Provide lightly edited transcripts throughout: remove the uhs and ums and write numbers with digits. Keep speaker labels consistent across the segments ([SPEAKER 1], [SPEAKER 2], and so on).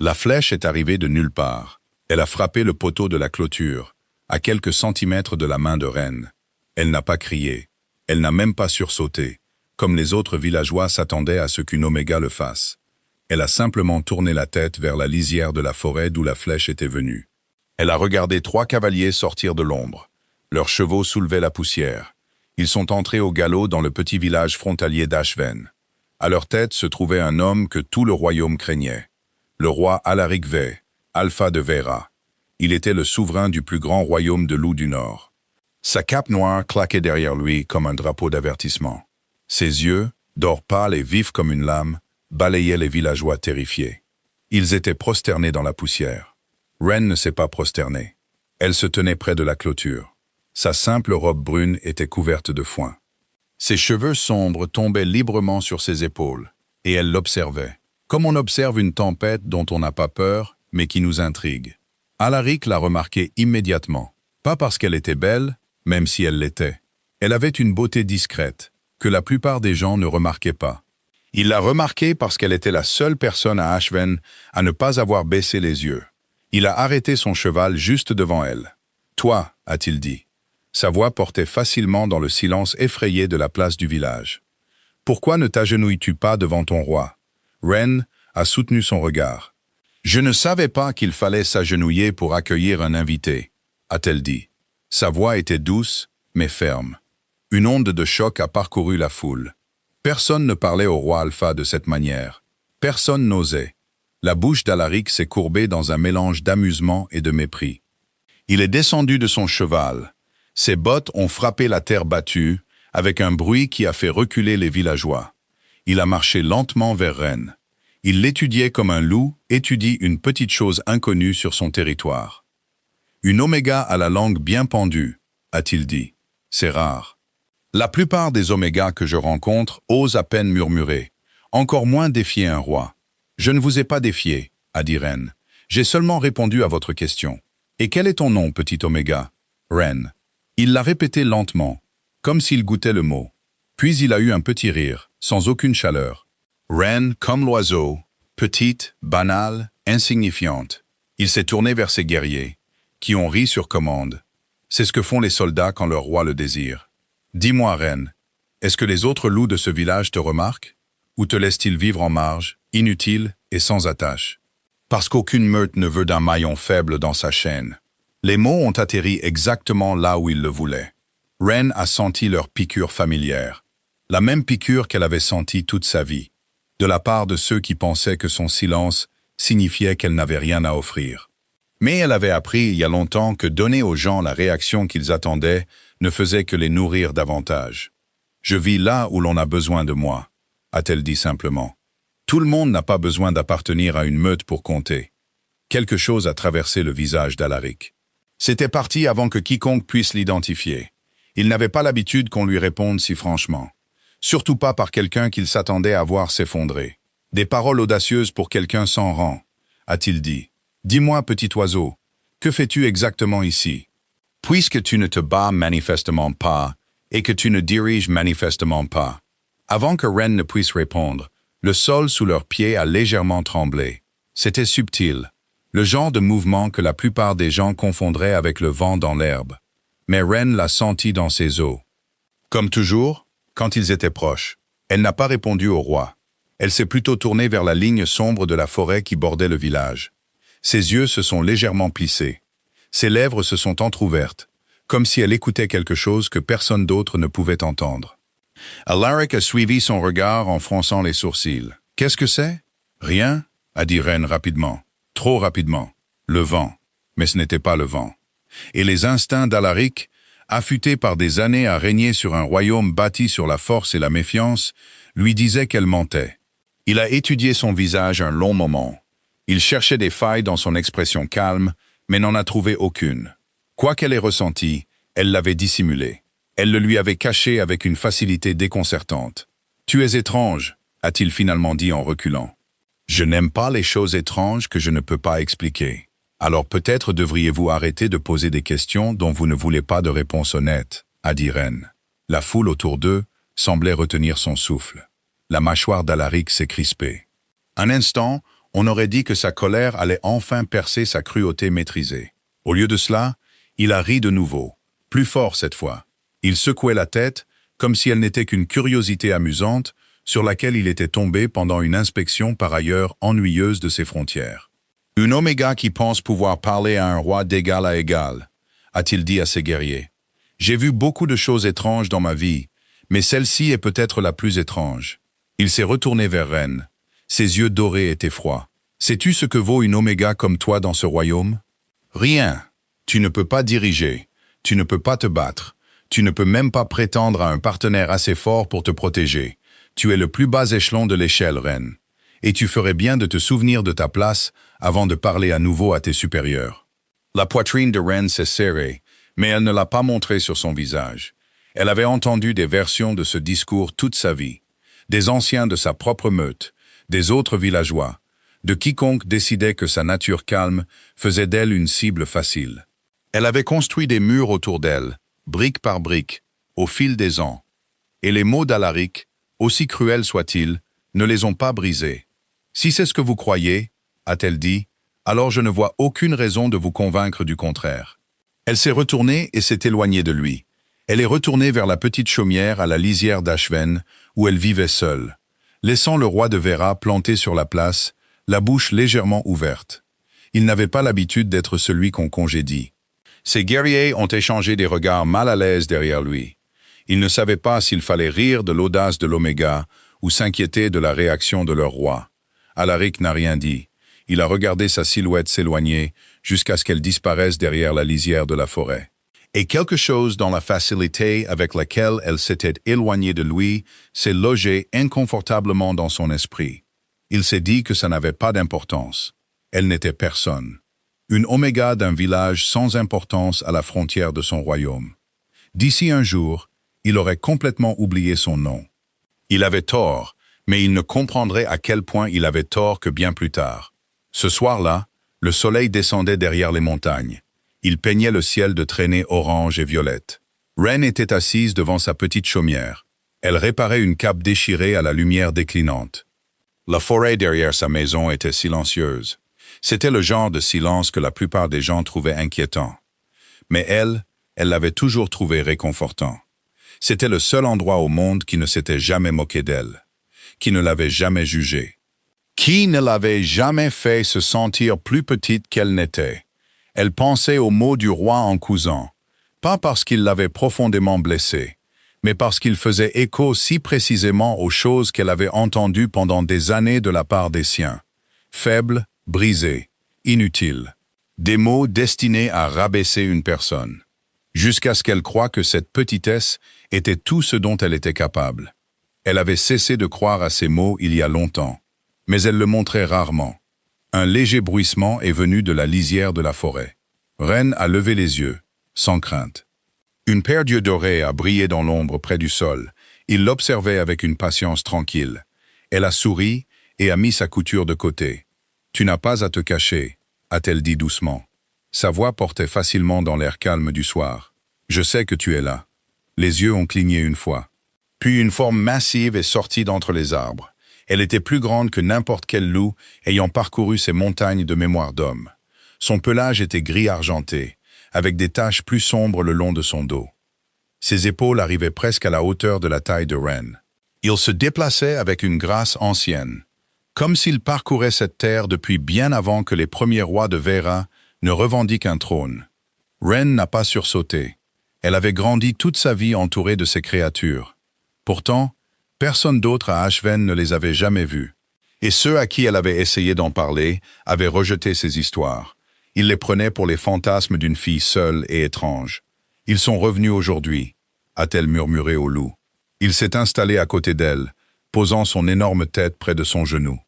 [SPEAKER 1] La flèche est arrivée de nulle part. Elle a frappé le poteau de la clôture, à quelques centimètres de la main de Ren. Elle n'a pas crié. Elle n'a même pas sursauté, comme les autres villageois s'attendaient à ce qu'une Oméga le fasse. Elle a simplement tourné la tête vers la lisière de la forêt d'où la flèche était venue. Elle a regardé 3 cavaliers sortir de l'ombre. Leurs chevaux soulevaient la poussière. Ils sont entrés au galop dans le petit village frontalier d'Ashven. À leur tête se trouvait un homme que tout le royaume craignait. Le roi Alaric V, Alpha de Vera. Il était le souverain du plus grand royaume de loups du Nord. Sa cape noire claquait derrière lui comme un drapeau d'avertissement. Ses yeux, d'or pâle et vifs comme une lame, balayaient les villageois terrifiés. Ils étaient prosternés dans la poussière. Ren ne s'est pas prosternée. Elle se tenait près de la clôture. Sa simple robe brune était couverte de foin. Ses cheveux sombres tombaient librement sur ses épaules, et elle l'observait, comme on observe une tempête dont on n'a pas peur, mais qui nous intrigue. Alaric l'a remarquée immédiatement, pas parce qu'elle était belle, même si elle l'était. Elle avait une beauté discrète, que la plupart des gens ne remarquaient pas. Il l'a remarquée parce qu'elle était la seule personne à Ashven à ne pas avoir baissé les yeux. Il a arrêté son cheval juste devant elle. « Toi », a-t-il dit. Sa voix portait facilement dans le silence effrayé de la place du village. « Pourquoi ne t'agenouilles-tu pas devant ton roi ?» Ren a soutenu son regard. « Je ne savais pas qu'il fallait s'agenouiller pour accueillir un invité, » a-t-elle dit. Sa voix était douce, mais ferme. Une onde de choc a parcouru la foule. Personne ne parlait au roi Alpha de cette manière. Personne n'osait. La bouche d'Alaric s'est courbée dans un mélange d'amusement et de mépris. Il est descendu de son cheval. Ses bottes ont frappé la terre battue, avec un bruit qui a fait reculer les villageois. Il a marché lentement vers Ren. Il l'étudiait comme un loup étudie une petite chose inconnue sur son territoire. « Une Oméga à la langue bien pendue », a-t-il dit. « C'est rare. La plupart des Omégas que je rencontre osent à peine murmurer, encore moins défier un roi. Je ne vous ai pas défié, a dit Ren. J'ai seulement répondu à votre question. Et quel est ton nom, petit Oméga? Ren. Il l'a répété lentement, comme s'il goûtait le mot. Puis il a eu un petit rire, sans aucune chaleur. Ren, comme l'oiseau, petite, banale, insignifiante. Il s'est tourné vers ses guerriers, qui ont ri sur commande. C'est ce que font les soldats quand leur roi le désire. Dis-moi, Ren, est-ce que les autres loups de ce village te remarquent? Ou te laissent-ils vivre en marge, inutile et sans attache? Parce qu'aucune meute ne veut d'un maillon faible dans sa chaîne. Les mots ont atterri exactement là où ils le voulaient. Ren a senti leur piqûre familière. La même piqûre qu'elle avait sentie toute sa vie, de la part de ceux qui pensaient que son silence signifiait qu'elle n'avait rien à offrir. Mais elle avait appris il y a longtemps que donner aux gens la réaction qu'ils attendaient ne faisait que les nourrir davantage. « Je vis là où l'on a besoin de moi », a-t-elle dit simplement. Tout le monde n'a pas besoin d'appartenir à une meute pour compter. Quelque chose a traversé le visage d'Alaric. C'était parti avant que quiconque puisse l'identifier. Il n'avait pas l'habitude qu'on lui réponde si franchement. Surtout pas par quelqu'un qu'il s'attendait à voir s'effondrer. Des paroles audacieuses pour quelqu'un sans rang, a-t-il dit. « Dis-moi, petit oiseau, que fais-tu exactement ici? Puisque tu ne te bats manifestement pas et que tu ne diriges manifestement pas. » Avant que Ren ne puisse répondre, le sol sous leurs pieds a légèrement tremblé. C'était subtil, le genre de mouvement que la plupart des gens confondraient avec le vent dans l'herbe. Mais Ren l'a senti dans ses os. Comme toujours, quand ils étaient proches, elle n'a pas répondu au roi. Elle s'est plutôt tournée vers la ligne sombre de la forêt qui bordait le village. Ses yeux se sont légèrement plissés. Ses lèvres se sont entr'ouvertes, comme si elle écoutait quelque chose que personne d'autre ne pouvait entendre. Alaric a suivi son regard en fronçant les sourcils. « Qu'est-ce que c'est? »« Rien, » a dit Ren rapidement. Trop rapidement. Le vent. Mais ce n'était pas le vent. Et les instincts d'Alaric, affûtés par des années à régner sur un royaume bâti sur la force et la méfiance, lui disaient qu'elle mentait. Il a étudié son visage un long moment. Il cherchait des failles dans son expression calme, mais n'en a trouvé aucune. Quoi qu'elle ait ressenti, elle l'avait dissimulé. Elle le lui avait caché avec une facilité déconcertante. « Tu es étrange », a-t-il finalement dit en reculant. « Je n'aime pas les choses étranges que je ne peux pas expliquer. Alors peut-être devriez-vous arrêter de poser des questions dont vous ne voulez pas de réponse honnête, » a dit Ren. La foule autour d'eux semblait retenir son souffle. La mâchoire d'Alaric s'est crispée. Un instant, On aurait dit que sa colère allait enfin percer sa cruauté maîtrisée. Au lieu de cela, il a ri de nouveau, plus fort cette fois. Il secouait la tête, comme si elle n'était qu'une curiosité amusante, sur laquelle il était tombé pendant une inspection par ailleurs ennuyeuse de ses frontières. Une Oméga qui pense pouvoir parler à un roi d'égal à égal, a-t-il dit à ses guerriers. J'ai vu beaucoup de choses étranges dans ma vie, mais celle-ci est peut-être la plus étrange. Il s'est retourné vers Ren. Ses yeux dorés étaient froids. Sais-tu ce que vaut une Oméga comme toi dans ce royaume? Rien. Tu ne peux pas diriger. Tu ne peux pas te battre. Tu ne peux même pas prétendre à un partenaire assez fort pour te protéger. Tu es le plus bas échelon de l'échelle, Ren. Et tu ferais bien de te souvenir de ta place avant de parler à nouveau à tes supérieurs. La poitrine de Ren s'est serrée, mais elle ne l'a pas montré sur son visage. Elle avait entendu des versions de ce discours toute sa vie. Des anciens de sa propre meute, des autres villageois, de quiconque décidait que sa nature calme faisait d'elle une cible facile. Elle avait construit des murs autour d'elle, brique par brique, au fil des ans. Et les mots d'Alaric, aussi cruels soient-ils, ne les ont pas brisés. Si c'est ce que vous croyez, a-t-elle dit, alors je ne vois aucune raison de vous convaincre du contraire. Elle s'est retournée et s'est éloignée de lui. Elle est retournée vers la petite chaumière à la lisière d'Ashven, où elle vivait seule, laissant le roi de Vera planté sur la place, la bouche légèrement ouverte. Il n'avait pas l'habitude d'être celui qu'on congédie. Ses guerriers ont échangé des regards mal à l'aise derrière lui. Ils ne savaient pas s'il fallait rire de l'audace de l'Oméga ou s'inquiéter de la réaction de leur roi. Alaric n'a rien dit. Il a regardé sa silhouette s'éloigner jusqu'à ce qu'elle disparaisse derrière la lisière de la forêt. Et quelque chose dans la facilité avec laquelle elle s'était éloignée de lui s'est logé inconfortablement dans son esprit. Il s'est dit que ça n'avait pas d'importance. Elle n'était personne. Une Oméga d'un village sans importance à la frontière de son royaume. D'ici un jour, il aurait complètement oublié son nom. Il avait tort, mais il ne comprendrait à quel point il avait tort que bien plus tard. Ce soir-là, le soleil descendait derrière les montagnes. Il peignait le ciel de traînées orange et violette. Ren était assise devant sa petite chaumière. Elle réparait une cape déchirée à la lumière déclinante. La forêt derrière sa maison était silencieuse. C'était le genre de silence que la plupart des gens trouvaient inquiétant. Mais elle l'avait toujours trouvé réconfortant. C'était le seul endroit au monde qui ne s'était jamais moqué d'elle, qui ne l'avait jamais jugée, qui ne l'avait jamais fait se sentir plus petite qu'elle n'était. Elle pensait aux mots du roi en cousant, pas parce qu'il l'avait profondément blessée, mais parce qu'il faisait écho si précisément aux choses qu'elle avait entendues pendant des années de la part des siens. Faible, brisé, inutile. Des mots destinés à rabaisser une personne. Jusqu'à ce qu'elle croie que cette petitesse était tout ce dont elle était capable. Elle avait cessé de croire à ces mots il y a longtemps, mais elle le montrait rarement. Un léger bruissement est venu de la lisière de la forêt. Ren a levé les yeux, sans crainte. Une paire d'yeux dorés a brillé dans l'ombre près du sol. Il l'observait avec une patience tranquille. Elle a souri et a mis sa couture de côté. « Tu n'as pas à te cacher », a-t-elle dit doucement. Sa voix portait facilement dans l'air calme du soir. « Je sais que tu es là. » Les yeux ont cligné une fois. Puis une forme massive est sortie d'entre les arbres. Elle était plus grande que n'importe quel loup ayant parcouru ces montagnes de mémoire d'homme. Son pelage était gris argenté, avec des taches plus sombres le long de son dos. Ses épaules arrivaient presque à la hauteur de la taille de Ren. Il se déplaçait avec une grâce ancienne, comme s'il parcourait cette terre depuis bien avant que les premiers rois de Vera ne revendiquent un trône. Ren n'a pas sursauté. Elle avait grandi toute sa vie entourée de ces créatures. Pourtant, personne d'autre à Ashven ne les avait jamais vus. Et ceux à qui elle avait essayé d'en parler avaient rejeté ces histoires. Ils les prenaient pour les fantasmes d'une fille seule et étrange. « Ils sont revenus aujourd'hui », a-t-elle murmuré au loup. Il s'est installé à côté d'elle, posant son énorme tête près de son genou.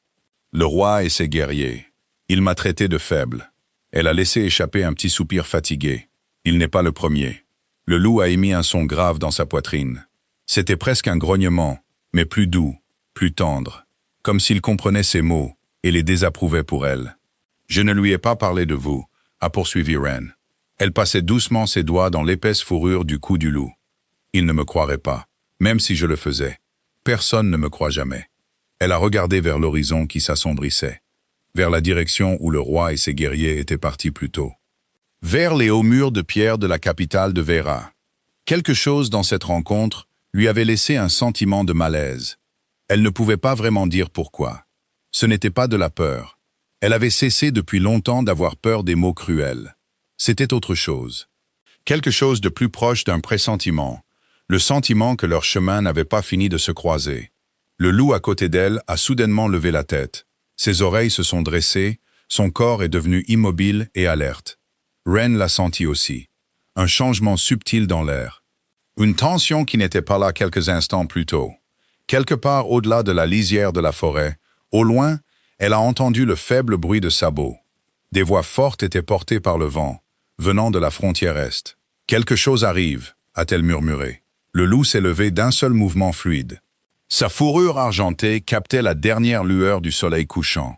[SPEAKER 1] Le roi et ses guerriers. Il m'a traité de faible. Elle a laissé échapper un petit soupir fatigué. Il n'est pas le premier. Le loup a émis un son grave dans sa poitrine. C'était presque un grognement, mais plus doux, plus tendre, comme s'il comprenait ses mots et les désapprouvait pour elle. « Je ne lui ai pas parlé de vous », a poursuivi Ren. Elle passait doucement ses doigts dans l'épaisse fourrure du cou du loup. Il ne me croirait pas, même si je le faisais. Personne ne me croit jamais. Elle a regardé vers l'horizon qui s'assombrissait. vers la direction où le roi et ses guerriers étaient partis plus tôt. Vers les hauts murs de pierre de la capitale de Vera. Quelque chose dans cette rencontre lui avait laissé un sentiment de malaise. Elle ne pouvait pas vraiment dire pourquoi. Ce n'était pas de la peur. Elle avait cessé depuis longtemps d'avoir peur des mots cruels. C'était autre chose. Quelque chose de plus proche d'un pressentiment, le sentiment que leur chemin n'avait pas fini de se croiser. Le loup à côté d'elle a soudainement levé la tête. Ses oreilles se sont dressées, son corps est devenu immobile et alerte. Ren l'a senti aussi. Un changement subtil dans l'air. Une tension qui n'était pas là quelques instants plus tôt. Quelque part au-delà de la lisière de la forêt, au loin, elle a entendu le faible bruit de sabots. Des voix fortes étaient portées par le vent, venant de la frontière est. « Quelque chose arrive », a-t-elle murmuré. Le loup s'est levé d'un seul mouvement fluide. Sa fourrure argentée captait la dernière lueur du soleil couchant.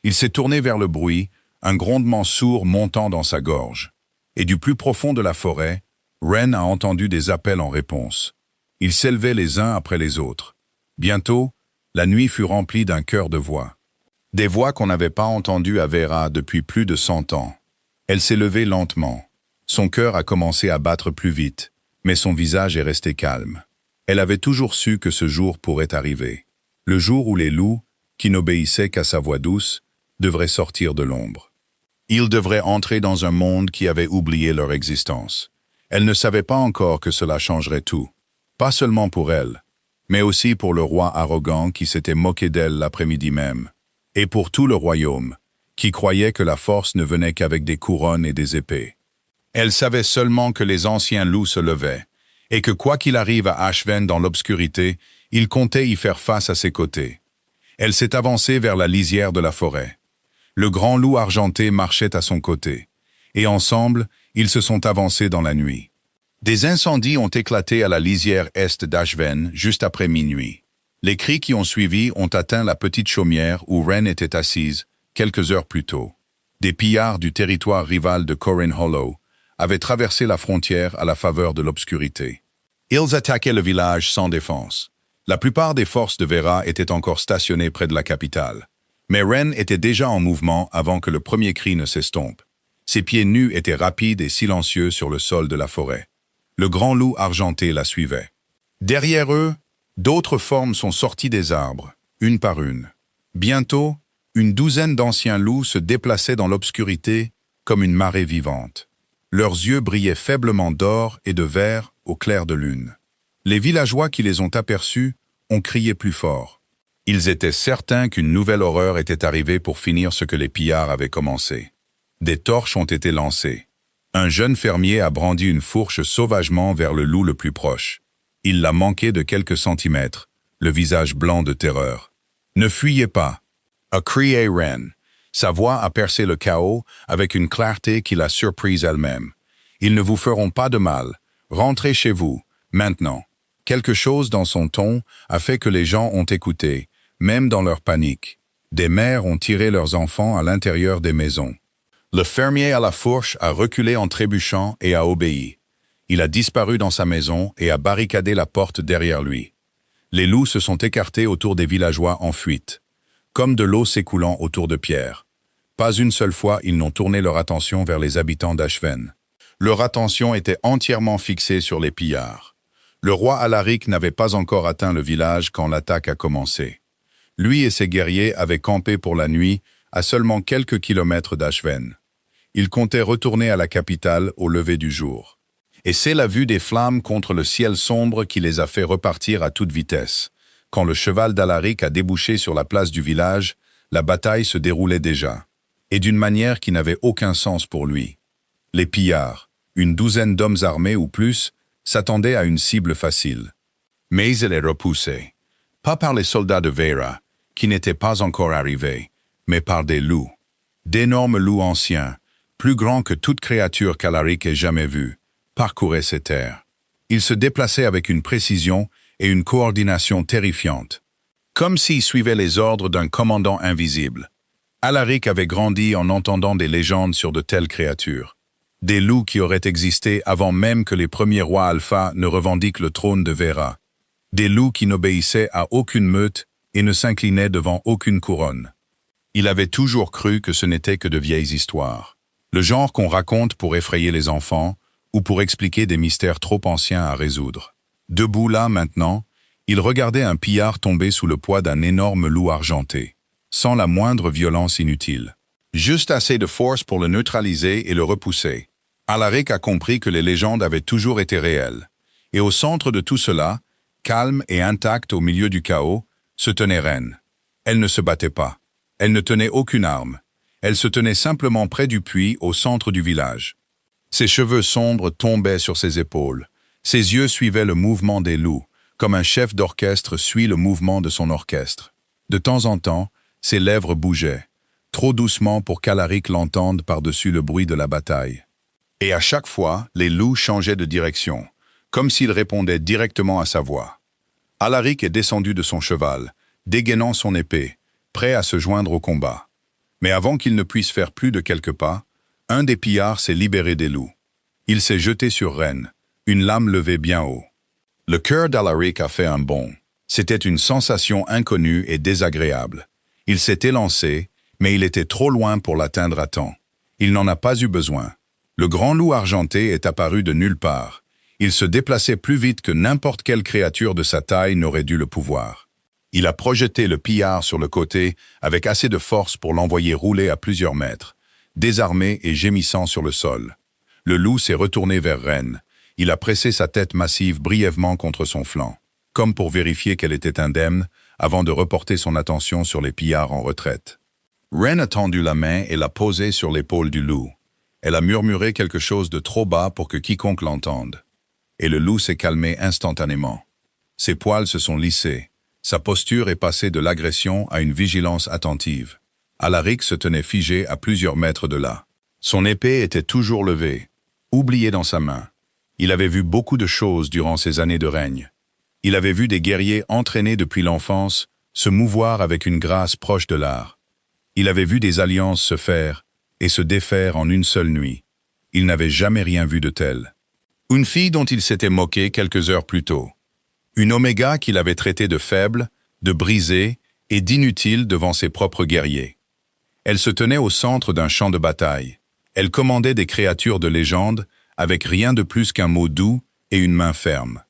[SPEAKER 1] Il s'est tourné vers le bruit, un grondement sourd montant dans sa gorge. Et du plus profond de la forêt, Ren a entendu des appels en réponse. Ils s'élevaient les uns après les autres. Bientôt, la nuit fut remplie d'un chœur de voix. Des voix qu'on n'avait pas entendues à Vera depuis plus de 100 ans. Elle s'est levée lentement. Son cœur a commencé à battre plus vite, mais son visage est resté calme. Elle avait toujours su que ce jour pourrait arriver. Le jour où les loups, qui n'obéissaient qu'à sa voix douce, devraient sortir de l'ombre. Ils devraient entrer dans un monde qui avait oublié leur existence. Elle ne savait pas encore que cela changerait tout. Pas seulement pour elle, mais aussi pour le roi arrogant qui s'était moqué d'elle l'après-midi même. Et pour tout le royaume, qui croyait que la force ne venait qu'avec des couronnes et des épées. Elle savait seulement que les anciens loups se levaient, et que quoi qu'il arrive à Ashven dans l'obscurité, il comptait y faire face à ses côtés. Elle s'est avancée vers la lisière de la forêt. Le grand loup argenté marchait à son côté, et ensemble, ils se sont avancés dans la nuit. Des incendies ont éclaté à la lisière est d'Ashven juste après minuit. Les cris qui ont suivi ont atteint la petite chaumière où Ren était assise, quelques heures plus tôt. Des pillards du territoire rival de Corin Hollow avaient traversé la frontière à la faveur de l'obscurité. Ils attaquaient le village sans défense. La plupart des forces de Vera étaient encore stationnées près de la capitale. Mais Ren était déjà en mouvement avant que le premier cri ne s'estompe. Ses pieds nus étaient rapides et silencieux sur le sol de la forêt. Le grand loup argenté la suivait. Derrière eux, d'autres formes sont sorties des arbres, une par une. Bientôt, une douzaine d'anciens loups se déplaçaient dans l'obscurité comme une marée vivante. Leurs yeux brillaient faiblement d'or et de vert au clair de lune. Les villageois qui les ont aperçus ont crié plus fort. Ils étaient certains qu'une nouvelle horreur était arrivée pour finir ce que les pillards avaient commencé. Des torches ont été lancées. Un jeune fermier a brandi une fourche sauvagement vers le loup le plus proche. Il l'a manqué de quelques centimètres, le visage blanc de terreur. « Ne fuyez pas !» a crié Ren. Sa voix a percé le chaos avec une clarté qui l'a surprise elle-même. « Ils ne vous feront pas de mal. Rentrez chez vous, maintenant. » Quelque chose dans son ton a fait que les gens ont écouté, même dans leur panique. Des mères ont tiré leurs enfants à l'intérieur des maisons. Le fermier à la fourche a reculé en trébuchant et a obéi. Il a disparu dans sa maison et a barricadé la porte derrière lui. Les loups se sont écartés autour des villageois en fuite, comme de l'eau s'écoulant autour de pierres. Pas une seule fois ils n'ont tourné leur attention vers les habitants d'Ashven. Leur attention était entièrement fixée sur les pillards. Le roi Alaric n'avait pas encore atteint le village quand l'attaque a commencé. Lui et ses guerriers avaient campé pour la nuit à seulement quelques kilomètres d'Ashven. Ils comptaient retourner à la capitale au lever du jour. Et c'est la vue des flammes contre le ciel sombre qui les a fait repartir à toute vitesse. Quand le cheval d'Alaric a débouché sur la place du village, la bataille se déroulait déjà. Et d'une manière qui n'avait aucun sens pour lui. Les pillards, une douzaine d'hommes armés ou plus, s'attendaient à une cible facile. Mais elle est repoussée. Pas par les soldats de Vera, qui n'étaient pas encore arrivés, mais par des loups. D'énormes loups anciens, plus grands que toute créature qu'Alaric ait jamais vue, parcouraient ces terres. Ils se déplaçaient avec une précision et une coordination terrifiantes, comme s'ils suivaient les ordres d'un commandant invisible. Alaric avait grandi en entendant des légendes sur de telles créatures. Des loups qui auraient existé avant même que les premiers rois alpha ne revendiquent le trône de Vera. Des loups qui n'obéissaient à aucune meute et ne s'inclinaient devant aucune couronne. Il avait toujours cru que ce n'était que de vieilles histoires. Le genre qu'on raconte pour effrayer les enfants ou pour expliquer des mystères trop anciens à résoudre. Debout là, maintenant, il regardait un pillard tomber sous le poids d'un énorme loup argenté, sans la moindre violence inutile. Juste assez de force pour le neutraliser et le repousser. Alaric a compris que les légendes avaient toujours été réelles. Et au centre de tout cela, calme et intacte au milieu du chaos, se tenait Ren. Elle ne se battait pas. Elle ne tenait aucune arme. Elle se tenait simplement près du puits au centre du village. Ses cheveux sombres tombaient sur ses épaules. Ses yeux suivaient le mouvement des loups, comme un chef d'orchestre suit le mouvement de son orchestre. De temps en temps, ses lèvres bougeaient, trop doucement pour qu'Alaric l'entende par-dessus le bruit de la bataille. Et à chaque fois, les loups changeaient de direction, comme s'ils répondaient directement à sa voix. Alaric est descendu de son cheval, dégainant son épée, prêt à se joindre au combat. Mais avant qu'il ne puisse faire plus de quelques pas, un des pillards s'est libéré des loups. Il s'est jeté sur Ren, une lame levée bien haut. Le cœur d'Alaric a fait un bond. C'était une sensation inconnue et désagréable. Il s'est élancé, mais il était trop loin pour l'atteindre à temps. Il n'en a pas eu besoin. Le grand loup argenté est apparu de nulle part. Il se déplaçait plus vite que n'importe quelle créature de sa taille n'aurait dû le pouvoir. Il a projeté le pillard sur le côté avec assez de force pour l'envoyer rouler à plusieurs mètres, désarmé et gémissant sur le sol. Le loup s'est retourné vers Ren. Il a pressé sa tête massive brièvement contre son flanc, comme pour vérifier qu'elle était indemne, avant de reporter son attention sur les pillards en retraite. Ren a tendu la main et l'a posée sur l'épaule du loup. Elle a murmuré quelque chose de trop bas pour que quiconque l'entende. Et le loup s'est calmé instantanément. Ses poils se sont lissés. Sa posture est passée de l'agression à une vigilance attentive. Alaric se tenait figé à plusieurs mètres de là. Son épée était toujours levée, oubliée dans sa main. Il avait vu beaucoup de choses durant ces années de règne. Il avait vu des guerriers entraînés depuis l'enfance se mouvoir avec une grâce proche de l'art. Il avait vu des alliances se faire et se défaire en une seule nuit. Il n'avait jamais rien vu de tel. Une fille dont il s'était moqué quelques heures plus tôt. Une Oméga qu'il avait traitée de faible, de brisée et d'inutile devant ses propres guerriers. Elle se tenait au centre d'un champ de bataille. Elle commandait des créatures de légende avec rien de plus qu'un mot doux et une main ferme.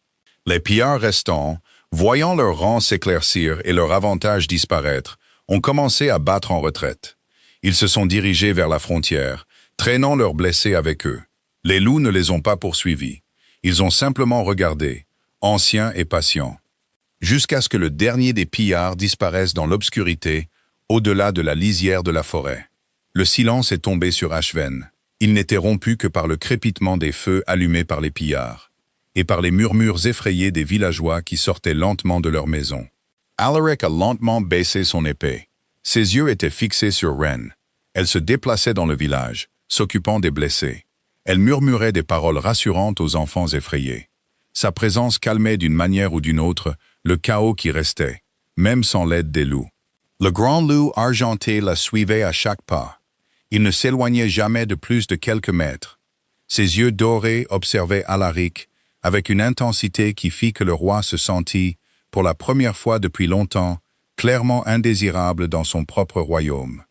[SPEAKER 1] Les pillards restants, voyant leur rang s'éclaircir et leur avantage disparaître, ont commencé à battre en retraite. Ils se sont dirigés vers la frontière, traînant leurs blessés avec eux. Les loups ne les ont pas poursuivis. Ils ont simplement regardé, anciens et patients, jusqu'à ce que le dernier des pillards disparaisse dans l'obscurité, au-delà de la lisière de la forêt. Le silence est tombé sur Ashven. Il n'était rompu que par le crépitement des feux allumés par les pillards, et par les murmures effrayés des villageois qui sortaient lentement de leur maison. Alaric a lentement baissé son épée. Ses yeux étaient fixés sur Ren. Elle se déplaçait dans le village, s'occupant des blessés. Elle murmurait des paroles rassurantes aux enfants effrayés. Sa présence calmait d'une manière ou d'une autre le chaos qui restait, même sans l'aide des loups. Le grand loup argenté la suivait à chaque pas. Il ne s'éloignait jamais de plus de quelques mètres. Ses yeux dorés observaient Alaric avec une intensité qui fit que le roi se sentit, pour la première fois depuis longtemps, clairement indésirable dans son propre royaume.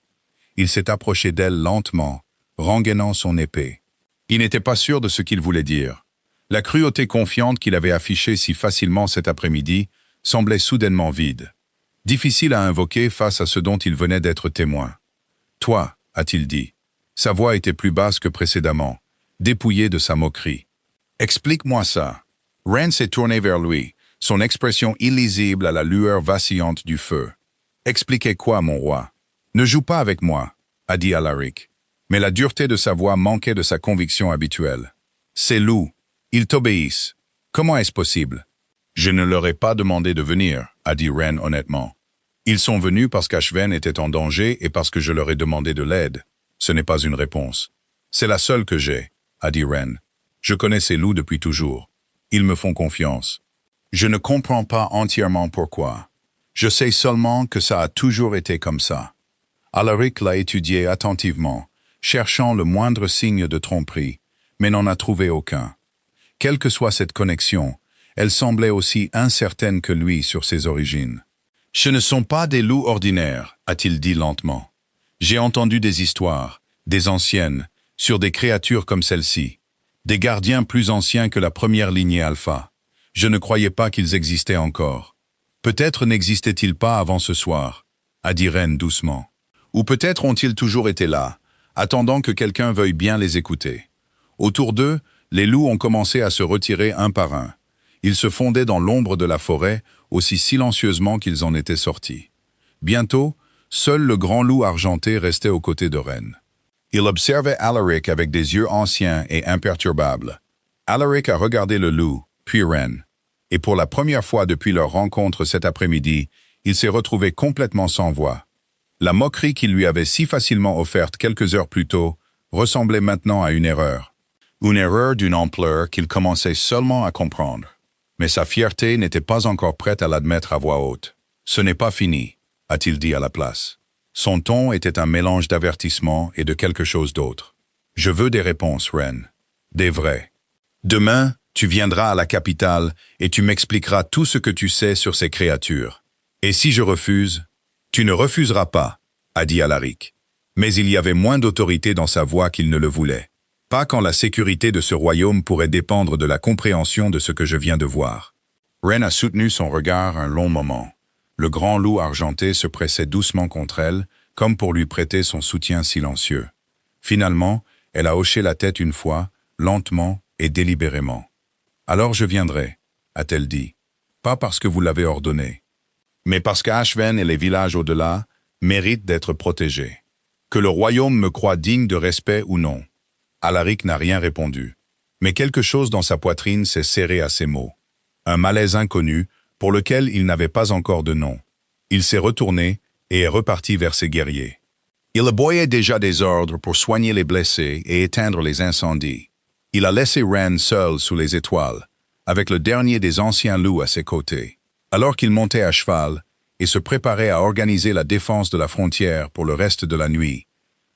[SPEAKER 1] Il s'est approché d'elle lentement, rengainant son épée. Il n'était pas sûr de ce qu'il voulait dire. La cruauté confiante qu'il avait affichée si facilement cet après-midi semblait soudainement vide. Difficile à invoquer face à ce dont il venait d'être témoin. « Toi », a-t-il dit. Sa voix était plus basse que précédemment, dépouillée de sa moquerie. « Explique-moi ça. » Ren s'est tourné vers lui, son expression illisible à la lueur vacillante du feu. « Expliquez quoi, mon roi? »« Ne joue pas avec moi, » a dit Alaric. Mais la dureté de sa voix manquait de sa conviction habituelle. « Ces loups, ils t'obéissent. Comment est-ce possible? »« Je ne leur ai pas demandé de venir, » a dit Ren honnêtement. « Ils sont venus parce qu'Ashven était en danger et parce que je leur ai demandé de l'aide. Ce n'est pas une réponse. C'est la seule que j'ai, » a dit Ren. « Je connais ces loups depuis toujours. Ils me font confiance. Je ne comprends pas entièrement pourquoi. Je sais seulement que ça a toujours été comme ça. » Alaric l'a étudié attentivement, cherchant le moindre signe de tromperie, mais n'en a trouvé aucun. Quelle que soit cette connexion, elle semblait aussi incertaine que lui sur ses origines. « Ce ne sont pas des loups ordinaires, a-t-il dit lentement. J'ai entendu des histoires, des anciennes, sur des créatures comme celle-ci, des gardiens plus anciens que la première lignée alpha. Je ne croyais pas qu'ils existaient encore. Peut-être n'existaient-ils pas avant ce soir, a dit Ren doucement. Ou peut-être ont-ils toujours été là, attendant que quelqu'un veuille bien les écouter. Autour d'eux, les loups ont commencé à se retirer un par un. Ils se fondaient dans l'ombre de la forêt, aussi silencieusement qu'ils en étaient sortis. Bientôt, seul le grand loup argenté restait aux côtés de Ren. Il observait Alaric avec des yeux anciens et imperturbables. Alaric a regardé le loup, puis Ren. Et pour la première fois depuis leur rencontre cet après-midi, il s'est retrouvé complètement sans voix. La moquerie qu'il lui avait si facilement offerte quelques heures plus tôt ressemblait maintenant à une erreur. Une erreur d'une ampleur qu'il commençait seulement à comprendre. Mais sa fierté n'était pas encore prête à l'admettre à voix haute. « Ce n'est pas fini », a-t-il dit à la place. Son ton était un mélange d'avertissement et de quelque chose d'autre. « Je veux des réponses, Ren. Des vraies. Demain, tu viendras à la capitale et tu m'expliqueras tout ce que tu sais sur ces créatures. Et si je refuse, tu ne refuseras pas, a dit Alaric. Mais il y avait moins d'autorité dans sa voix qu'il ne le voulait. Pas quand la sécurité de ce royaume pourrait dépendre de la compréhension de ce que je viens de voir. Ren a soutenu son regard un long moment. Le grand loup argenté se pressait doucement contre elle, comme pour lui prêter son soutien silencieux. Finalement, elle a hoché la tête une fois, lentement et délibérément. « Alors je viendrai, a-t-elle dit. Pas parce que vous l'avez ordonné, mais parce qu'Ashven et les villages au-delà méritent d'être protégés. Que le royaume me croit digne de respect ou non. » Alaric n'a rien répondu, mais quelque chose dans sa poitrine s'est serré à ces mots. Un malaise inconnu, pour lequel il n'avait pas encore de nom. Il s'est retourné et est reparti vers ses guerriers. Il aboyait déjà des ordres pour soigner les blessés et éteindre les incendies. Il a laissé Ren seul sous les étoiles, avec le dernier des anciens loups à ses côtés, alors qu'il montait à cheval et se préparait à organiser la défense de la frontière pour le reste de la nuit.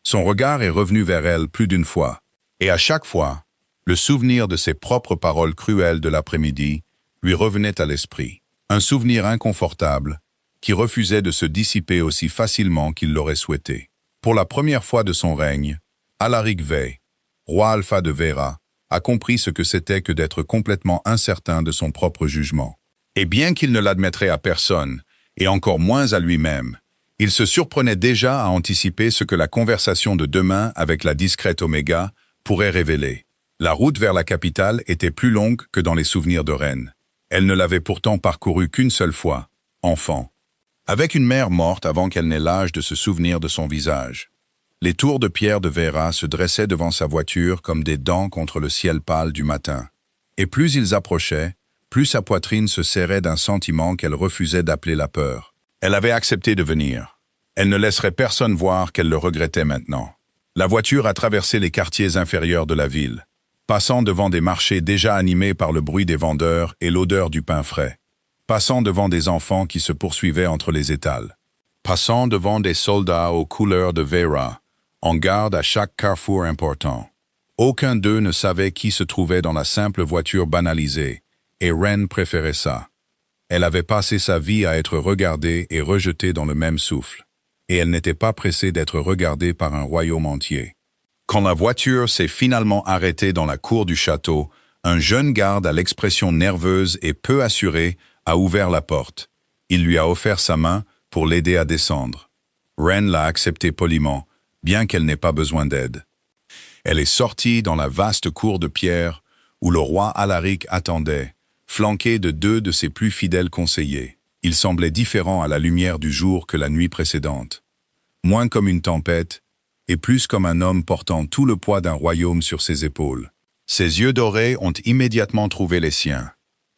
[SPEAKER 1] Son regard est revenu vers elle plus d'une fois. Et à chaque fois, le souvenir de ses propres paroles cruelles de l'après-midi lui revenait à l'esprit. Un souvenir inconfortable qui refusait de se dissiper aussi facilement qu'il l'aurait souhaité. Pour la première fois de son règne, Alaric Vey, roi alpha de Vera, a compris ce que c'était que d'être complètement incertain de son propre jugement. Et bien qu'il ne l'admettrait à personne, et encore moins à lui-même, il se surprenait déjà à anticiper ce que la conversation de demain avec la discrète Oméga pourrait révéler. La route vers la capitale était plus longue que dans les souvenirs de Ren. Elle ne l'avait pourtant parcourue qu'une seule fois, enfant. Avec une mère morte avant qu'elle n'ait l'âge de se souvenir de son visage. Les tours de pierre de Vera se dressaient devant sa voiture comme des dents contre le ciel pâle du matin. Et plus ils approchaient, plus sa poitrine se serrait d'un sentiment qu'elle refusait d'appeler la peur. Elle avait accepté de venir. Elle ne laisserait personne voir qu'elle le regrettait maintenant. La voiture a traversé les quartiers inférieurs de la ville, passant devant des marchés déjà animés par le bruit des vendeurs et l'odeur du pain frais, passant devant des enfants qui se poursuivaient entre les étals, passant devant des soldats aux couleurs de Vera, en garde à chaque carrefour important. Aucun d'eux ne savait qui se trouvait dans la simple voiture banalisée, et Ren préférait ça. Elle avait passé sa vie à être regardée et rejetée dans le même souffle. Et elle n'était pas pressée d'être regardée par un royaume entier. Quand la voiture s'est finalement arrêtée dans la cour du château, un jeune garde à l'expression nerveuse et peu assurée a ouvert la porte. Il lui a offert sa main pour l'aider à descendre. Ren l'a accepté poliment, bien qu'elle n'ait pas besoin d'aide. Elle est sortie dans la vaste cour de pierre où le roi Alaric attendait, flanqué de deux de ses plus fidèles conseillers. Il semblait différent à la lumière du jour que la nuit précédente. Moins comme une tempête, et plus comme un homme portant tout le poids d'un royaume sur ses épaules. Ses yeux dorés ont immédiatement trouvé les siens.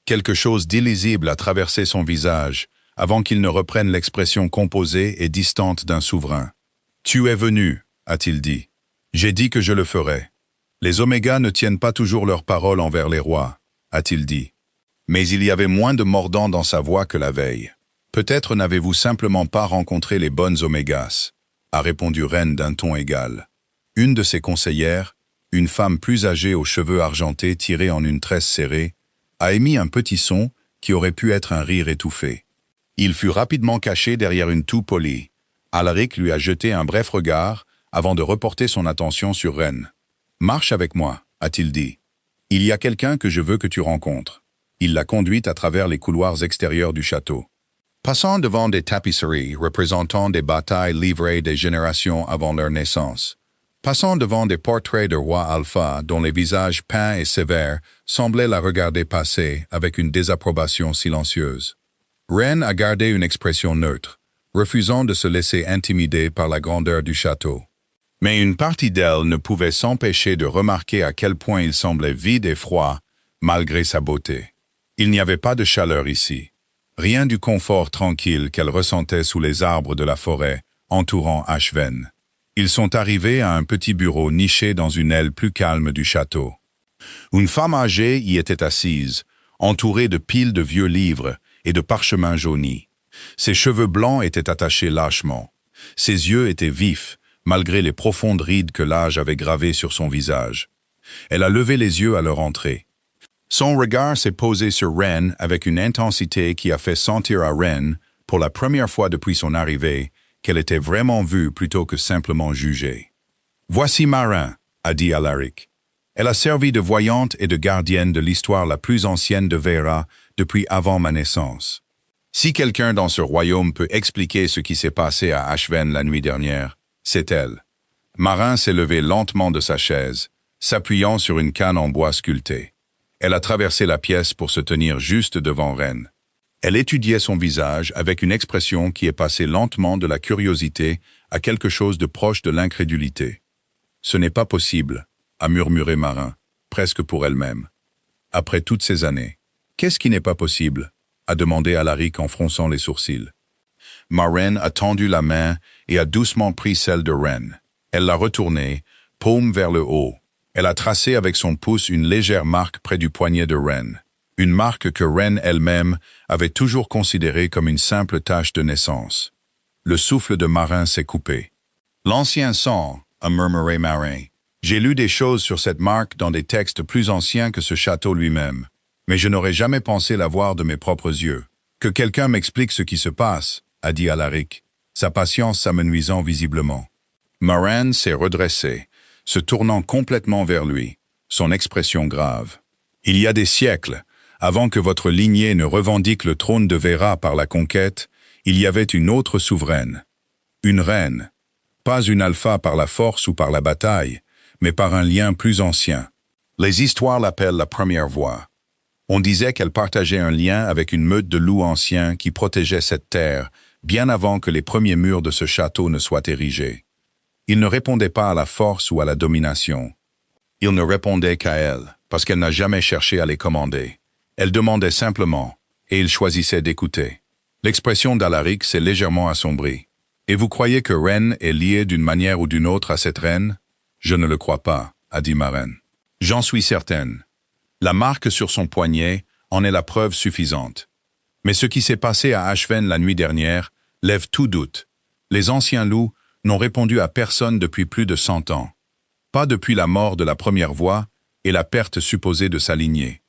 [SPEAKER 1] Quelque chose d'illisible a traversé son visage, avant qu'il ne reprenne l'expression composée et distante d'un souverain. « Tu es venu, a-t-il dit. J'ai dit que je le ferais. Les Omégas ne tiennent pas toujours leur parole envers les rois, a-t-il dit. Mais il y avait moins de mordant dans sa voix que la veille. Peut-être n'avez-vous simplement pas rencontré les bonnes Omégas, a répondu Ren d'un ton égal. Une de ses conseillères, une femme plus âgée aux cheveux argentés tirés en une tresse serrée, a émis un petit son qui aurait pu être un rire étouffé. Il fut rapidement caché derrière une toux polie. Alaric lui a jeté un bref regard avant de reporter son attention sur Ren. « Marche avec moi, a-t-il dit. Il y a quelqu'un que je veux que tu rencontres. » Il l'a conduite à travers les couloirs extérieurs du château. Passant devant des tapisseries représentant des batailles livrées des générations avant leur naissance. Passant devant des portraits de rois alpha dont les visages peints et sévères semblaient la regarder passer avec une désapprobation silencieuse. Ren a gardé une expression neutre, refusant de se laisser intimider par la grandeur du château. Mais une partie d'elle ne pouvait s'empêcher de remarquer à quel point il semblait vide et froid, malgré sa beauté. Il n'y avait pas de chaleur ici. Rien du confort tranquille qu'elle ressentait sous les arbres de la forêt entourant Ashven. Ils sont arrivés à un petit bureau niché dans une aile plus calme du château. Une femme âgée y était assise, entourée de piles de vieux livres et de parchemins jaunis. Ses cheveux blancs étaient attachés lâchement. Ses yeux étaient vifs, malgré les profondes rides que l'âge avait gravées sur son visage. Elle a levé les yeux à leur entrée. Son regard s'est posé sur Ren avec une intensité qui a fait sentir à Ren, pour la première fois depuis son arrivée, qu'elle était vraiment vue plutôt que simplement jugée. « Voici Marin », a dit Alaric. Elle a servi de voyante et de gardienne de l'histoire la plus ancienne de Vera depuis avant ma naissance. Si quelqu'un dans ce royaume peut expliquer ce qui s'est passé à Ashven la nuit dernière, c'est elle. Marin s'est levée lentement de sa chaise, s'appuyant sur une canne en bois sculpté. Elle a traversé la pièce pour se tenir juste devant Ren. Elle étudiait son visage avec une expression qui est passée lentement de la curiosité à quelque chose de proche de l'incrédulité. « Ce n'est pas possible », a murmuré Marin, presque pour elle-même. « Après toutes ces années, qu'est-ce qui n'est pas possible ?» a demandé Alaric en fronçant les sourcils. Marin a tendu la main et a doucement pris celle de Ren. Elle l'a retournée, paume vers le haut. Elle a tracé avec son pouce une légère marque près du poignet de Ren. Une marque que Ren elle-même avait toujours considérée comme une simple tache de naissance. Le souffle de Marin s'est coupé. « L'ancien sang », a murmuré Marin. « J'ai lu des choses sur cette marque dans des textes plus anciens que ce château lui-même, mais je n'aurais jamais pensé la voir de mes propres yeux. Que quelqu'un m'explique ce qui se passe, » a dit Alaric, sa patience s'amenuisant visiblement. Marin s'est redressé, se tournant complètement vers lui, son expression grave. « Il y a des siècles, avant que votre lignée ne revendique le trône de Vera par la conquête, il y avait une autre souveraine. Une reine. Pas une alpha par la force ou par la bataille, mais par un lien plus ancien. Les histoires l'appellent la première voix. On disait qu'elle partageait un lien avec une meute de loups anciens qui protégeait cette terre, bien avant que les premiers murs de ce château ne soient érigés. Il ne répondait pas à la force ou à la domination. Il ne répondait qu'à elle, parce qu'elle n'a jamais cherché à les commander. Elle demandait simplement, et il choisissait d'écouter. L'expression d'Alaric s'est légèrement assombrie. « Et vous croyez que Ren est liée d'une manière ou d'une autre à cette reine ?»« Je ne le crois pas, » a dit Marin. « J'en suis certaine. La marque sur son poignet en est la preuve suffisante. Mais ce qui s'est passé à Ashven la nuit dernière lève tout doute. Les anciens loups n'ont répondu à personne depuis plus de 100 ans. Pas depuis la mort de la première voix et la perte supposée de sa lignée.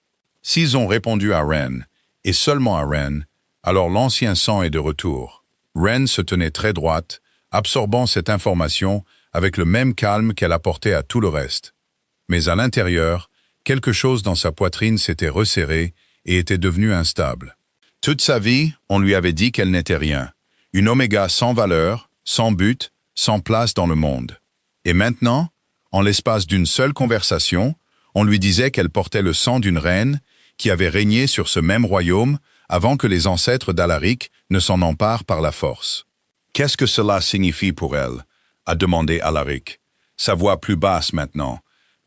[SPEAKER 1] S'ils ont répondu à Ren, et seulement à Ren, alors l'ancien sang est de retour. » Ren se tenait très droite, absorbant cette information avec le même calme qu'elle apportait à tout le reste. Mais à l'intérieur, quelque chose dans sa poitrine s'était resserré et était devenu instable. Toute sa vie, on lui avait dit qu'elle n'était rien. Une oméga sans valeur, sans but, sans place dans le monde. Et maintenant, en l'espace d'une seule conversation, on lui disait qu'elle portait le sang d'une reine qui avait régné sur ce même royaume avant que les ancêtres d'Alaric ne s'en emparent par la force. « Qu'est-ce que cela signifie pour elle ?» a demandé Alaric, sa voix plus basse maintenant,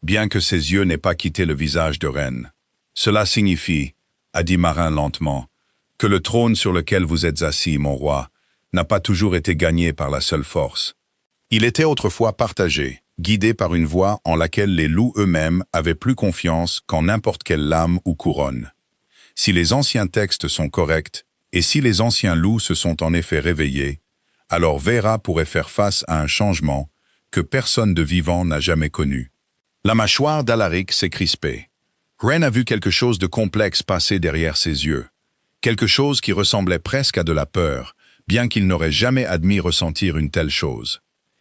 [SPEAKER 1] bien que ses yeux n'aient pas quitté le visage de Ren. « Cela signifie, » a dit Marin lentement, « que le trône sur lequel vous êtes assis, mon roi, n'a pas toujours été gagné par la seule force. Il était autrefois partagé, guidé par une voie en laquelle les loups eux-mêmes avaient plus confiance qu'en n'importe quelle lame ou couronne. Si les anciens textes sont corrects, et si les anciens loups se sont en effet réveillés, alors Vera pourrait faire face à un changement que personne de vivant n'a jamais connu. » La mâchoire d'Alaric s'est crispée. Ren a vu quelque chose de complexe passer derrière ses yeux. Quelque chose qui ressemblait presque à de la peur, bien qu'il n'aurait jamais admis ressentir une telle chose.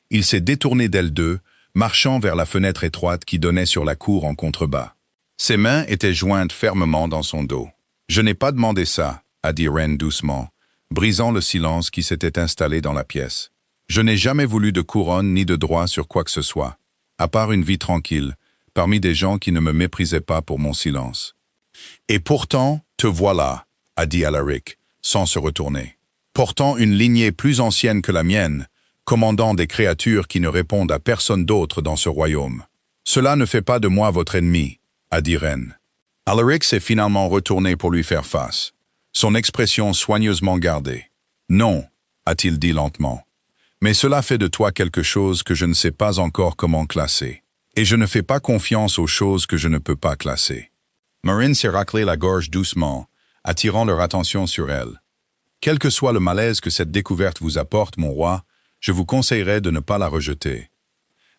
[SPEAKER 1] Il s'est détourné d'elle d'eux, marchant vers la fenêtre étroite qui donnait sur la cour en contrebas. Ses mains étaient jointes fermement dans son dos. « Je n'ai pas demandé ça », a dit Wren doucement, brisant le silence qui s'était installé dans la pièce. « Je n'ai jamais voulu de couronne ni de droit sur quoi que ce soit, à part une vie tranquille, parmi des gens qui ne me méprisaient pas pour mon silence. »« Et pourtant, te voilà », a dit Alaric, sans se retourner. « Portant une lignée plus ancienne que la mienne, commandant des créatures qui ne répondent à personne d'autre dans ce royaume. Cela ne fait pas de moi votre ennemi, a dit Wren. Alaric s'est finalement retourné pour lui faire face, son expression soigneusement gardée. Non, a-t-il dit lentement, mais cela fait de toi quelque chose que je ne sais pas encore comment classer. Et je ne fais pas confiance aux choses que je ne peux pas classer. Meereen s'est raclé la gorge doucement, attirant leur attention sur elle. Quel que soit le malaise que cette découverte vous apporte, mon roi, je vous conseillerais de ne pas la rejeter.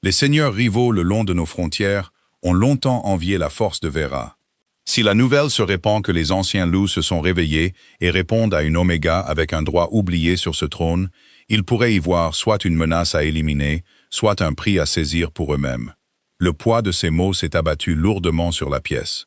[SPEAKER 1] Les seigneurs rivaux le long de nos frontières ont longtemps envié la force de Vera. Si la nouvelle se répand que les anciens loups se sont réveillés et répondent à une Oméga avec un droit oublié sur ce trône, ils pourraient y voir soit une menace à éliminer, soit un prix à saisir pour eux-mêmes. Le poids de ces mots s'est abattu lourdement sur la pièce.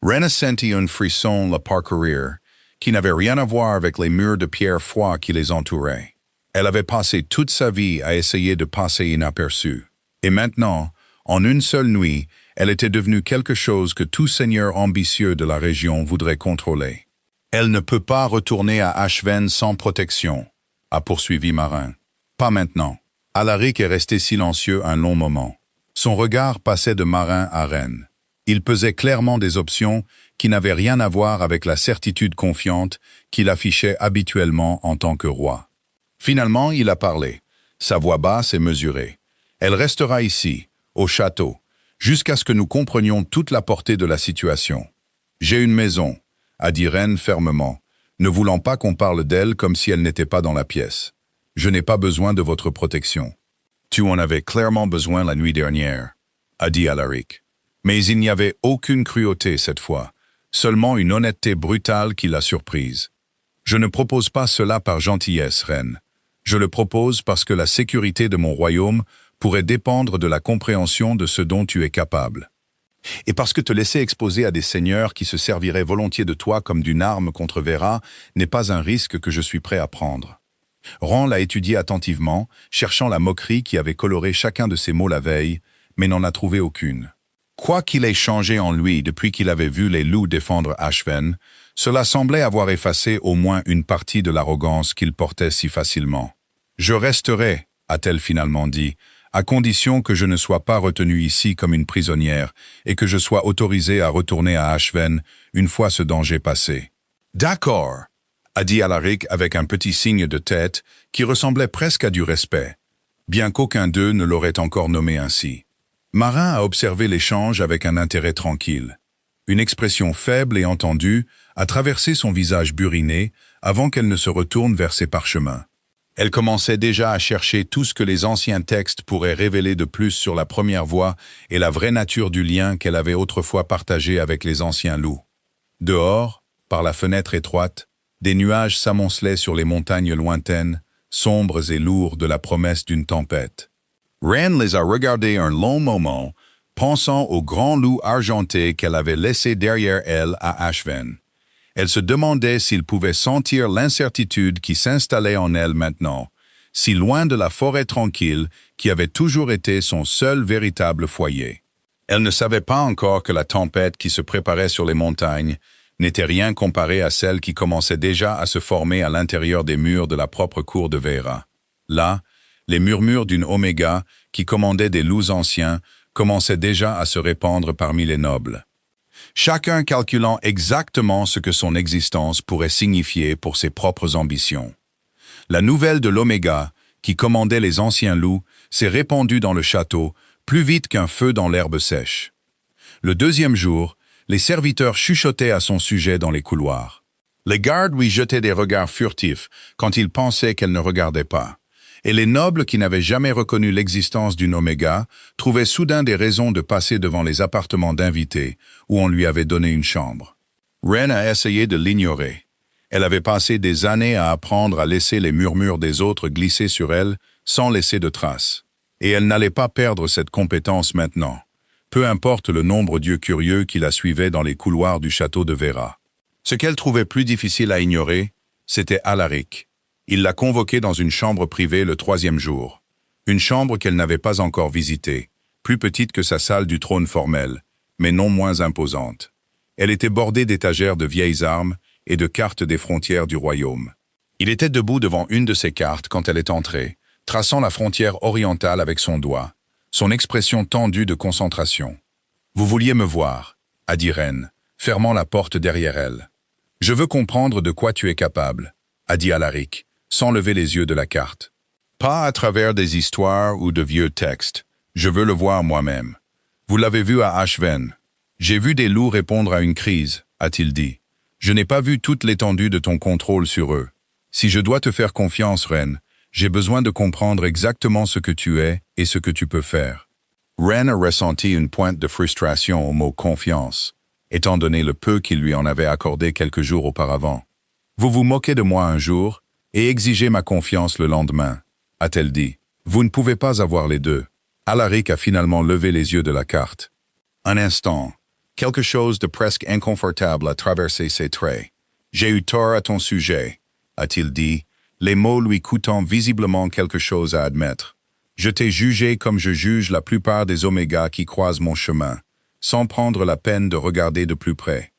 [SPEAKER 1] Wren a senti un frisson la parcourir, qui n'avait rien à voir avec les murs de pierre froid qui les entouraient. Elle avait passé toute sa vie à essayer de passer inaperçue. Et maintenant, en une seule nuit, elle était devenue quelque chose que tout seigneur ambitieux de la région voudrait contrôler. Elle ne peut pas retourner à Ashven sans protection, a poursuivi Marin. Pas maintenant. Alaric est resté silencieux un long moment. Son regard passait de Marin à Wren. Il pesait clairement des options qui n'avaient rien à voir avec la certitude confiante qu'il affichait habituellement en tant que roi. Finalement, il a parlé. Sa voix basse et mesurée. Elle restera ici, au château, jusqu'à ce que nous comprenions toute la portée de la situation. J'ai une maison, a dit Wren fermement, ne voulant pas qu'on parle d'elle comme si elle n'était pas dans la pièce. Je n'ai pas besoin de votre protection. Tu en avais clairement besoin la nuit dernière, a dit Alaric. Mais il n'y avait aucune cruauté cette fois, seulement une honnêteté brutale qui l'a surprise. Je ne propose pas cela par gentillesse, Reine. Je le propose parce que la sécurité de mon royaume pourrait dépendre de la compréhension de ce dont tu es capable. Et parce que te laisser exposer à des seigneurs qui se serviraient volontiers de toi comme d'une arme contre Vera n'est pas un risque que je suis prêt à prendre. Ran l'a étudié attentivement, cherchant la moquerie qui avait coloré chacun de ses mots la veille, mais n'en a trouvé aucune. Quoi qu'il ait changé en lui depuis qu'il avait vu les loups défendre Ashven, cela semblait avoir effacé au moins une partie de l'arrogance qu'il portait si facilement. « Je resterai », a-t-elle finalement dit, à condition que je ne sois pas retenue ici comme une prisonnière et que je sois autorisée à retourner à Ashven une fois ce danger passé. « D'accord », a dit Alaric avec un petit signe de tête qui ressemblait presque à du respect, bien qu'aucun d'eux ne l'aurait encore nommé ainsi. Marin a observé l'échange avec un intérêt tranquille. Une expression faible et entendue a traversé son visage buriné avant qu'elle ne se retourne vers ses parchemins. Elle commençait déjà à chercher tout ce que les anciens textes pourraient révéler de plus sur la première voix et la vraie nature du lien qu'elle avait autrefois partagé avec les anciens loups. Dehors, par la fenêtre étroite, des nuages s'amoncelaient sur les montagnes lointaines, sombres et lourds de la promesse d'une tempête. Wren les a regardés un long moment, pensant au grand loup argenté qu'elle avait laissé derrière elle à Ashven. Elle se demandait s'il pouvait sentir l'incertitude qui s'installait en elle maintenant, si loin de la forêt tranquille qui avait toujours été son seul véritable foyer. Elle ne savait pas encore que la tempête qui se préparait sur les montagnes n'était rien comparée à celle qui commençait déjà à se former à l'intérieur des murs de la propre cour de Vera. Là, les murmures d'une Oméga qui commandait des loups anciens commençaient déjà à se répandre parmi les nobles. Chacun calculant exactement ce que son existence pourrait signifier pour ses propres ambitions. La nouvelle de l'Oméga, qui commandait les anciens loups, s'est répandue dans le château plus vite qu'un feu dans l'herbe sèche. Le deuxième jour, les serviteurs chuchotaient à son sujet dans les couloirs. Les gardes lui jetaient des regards furtifs quand ils pensaient qu'elle ne regardait pas. Et les nobles qui n'avaient jamais reconnu l'existence d'une Oméga trouvaient soudain des raisons de passer devant les appartements d'invités où on lui avait donné une chambre. Wren a essayé de l'ignorer. Elle avait passé des années à apprendre à laisser les murmures des autres glisser sur elle sans laisser de traces. Et elle n'allait pas perdre cette compétence maintenant, peu importe le nombre d'yeux curieux qui la suivaient dans les couloirs du château de Vera. Ce qu'elle trouvait plus difficile à ignorer, c'était Alaric. Il l'a convoquée dans une chambre privée le 3e jour. Une chambre qu'elle n'avait pas encore visitée, plus petite que sa salle du trône formel, mais non moins imposante. Elle était bordée d'étagères de vieilles armes et de cartes des frontières du royaume. Il était debout devant une de ces cartes quand elle est entrée, traçant la frontière orientale avec son doigt, son expression tendue de concentration. « Vous vouliez me voir », a dit Ren, fermant la porte derrière elle. « Je veux comprendre de quoi tu es capable », a dit Alaric, sans lever les yeux de la carte. « Pas à travers des histoires ou de vieux textes. Je veux le voir moi-même. Vous l'avez vu à Ashven. J'ai vu des loups répondre à une crise, a-t-il dit. Je n'ai pas vu toute l'étendue de ton contrôle sur eux. Si je dois te faire confiance, Ren, j'ai besoin de comprendre exactement ce que tu es et ce que tu peux faire. » Ren a ressenti une pointe de frustration au mot « confiance », étant donné le peu qu'il lui en avait accordé quelques jours auparavant. « Vous vous moquez de moi un jour et exigez ma confiance le lendemain, » a-t-elle dit. « Vous ne pouvez pas avoir les deux. » Alaric a finalement levé les yeux de la carte. Un instant, quelque chose de presque inconfortable a traversé ses traits. « J'ai eu tort à ton sujet, » a-t-il dit, les mots lui coûtant visiblement quelque chose à admettre. « Je t'ai jugé comme je juge la plupart des omégas qui croisent mon chemin, sans prendre la peine de regarder de plus près.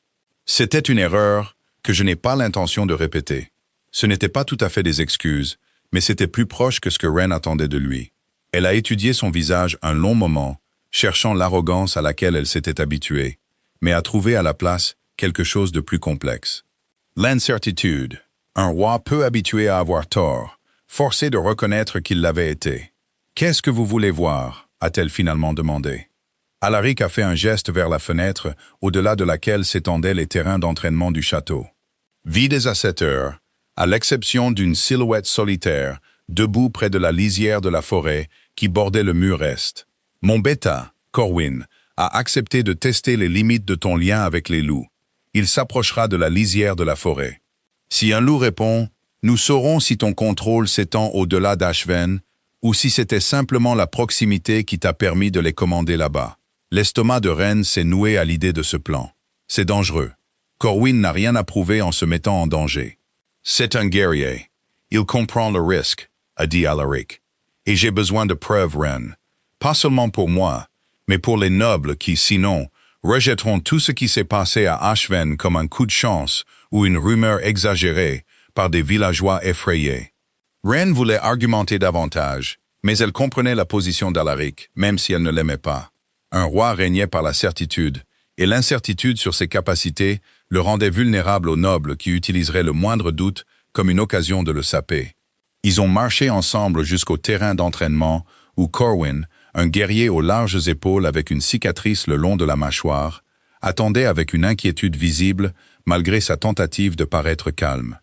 [SPEAKER 1] C'était une erreur que je n'ai pas l'intention de répéter. » Ce n'était pas tout à fait des excuses, mais c'était plus proche que ce que Ren attendait de lui. Elle a étudié son visage un long moment, cherchant l'arrogance à laquelle elle s'était habituée, mais a trouvé à la place quelque chose de plus complexe. L'incertitude. Un roi peu habitué à avoir tort, forcé de reconnaître qu'il l'avait été. « Qu'est-ce que vous voulez voir ?» a-t-elle finalement demandé. Alaric a fait un geste vers la fenêtre, au-delà de laquelle s'étendaient les terrains d'entraînement du château. Vides à cette heure, à l'exception d'une silhouette solitaire, debout près de la lisière de la forêt qui bordait le mur est. « Mon bêta, Corwin, a accepté de tester les limites de ton lien avec les loups. Il s'approchera de la lisière de la forêt. Si un loup répond, nous saurons si ton contrôle s'étend au-delà d'Ashven ou si c'était simplement la proximité qui t'a permis de les commander là-bas. » L'estomac de Ren s'est noué à l'idée de ce plan. C'est dangereux. Corwin n'a rien à prouver en se mettant en danger. C'est un guerrier. Il comprend le risque, a dit Alaric. Et j'ai besoin de preuves, Ren. Pas seulement pour moi, mais pour les nobles qui, sinon, rejetteront tout ce qui s'est passé à Ashven comme un coup de chance ou une rumeur exagérée par des villageois effrayés. Ren voulait argumenter davantage, mais elle comprenait la position d'Alaric, même si elle ne l'aimait pas. Un roi régnait par la certitude, et l'incertitude sur ses capacités le rendait vulnérable aux nobles qui utiliseraient le moindre doute comme une occasion de le saper. Ils ont marché ensemble jusqu'au terrain d'entraînement où Corwin, un guerrier aux larges épaules avec une cicatrice le long de la mâchoire, attendait avec une inquiétude visible malgré sa tentative de paraître calme.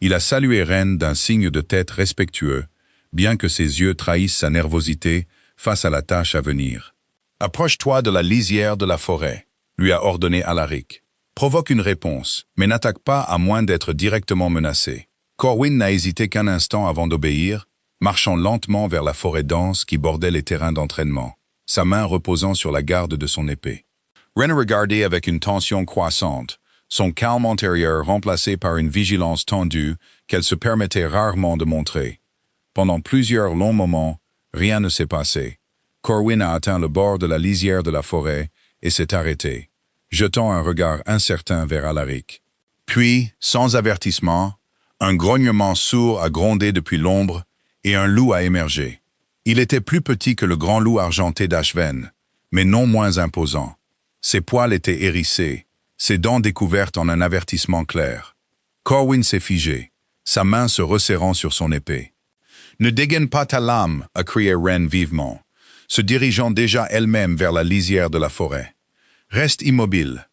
[SPEAKER 1] Il a salué Ren d'un signe de tête respectueux, bien que ses yeux trahissent sa nervosité face à la tâche à venir. « Approche-toi de la lisière de la forêt », lui a ordonné Alaric. « Provoque une réponse, mais n'attaque pas à moins d'être directement menacé. » Corwin n'a hésité qu'un instant avant d'obéir, marchant lentement vers la forêt dense qui bordait les terrains d'entraînement, sa main reposant sur la garde de son épée. Ren regardait avec une tension croissante, son calme antérieur remplacé par une vigilance tendue qu'elle se permettait rarement de montrer. Pendant plusieurs longs moments, rien ne s'est passé. Corwin a atteint le bord de la lisière de la forêt et s'est arrêté, jetant un regard incertain vers Alaric. Puis, sans avertissement, un grognement sourd a grondé depuis l'ombre et un loup a émergé. Il était plus petit que le grand loup argenté d'Ashven, mais non moins imposant. Ses poils étaient hérissés, ses dents découvertes en un avertissement clair. Corwin s'est figé, sa main se resserrant sur son épée. « Ne dégaine pas ta lame » a crié Ren vivement, se dirigeant déjà elle-même vers la lisière de la forêt. « Reste immobile. »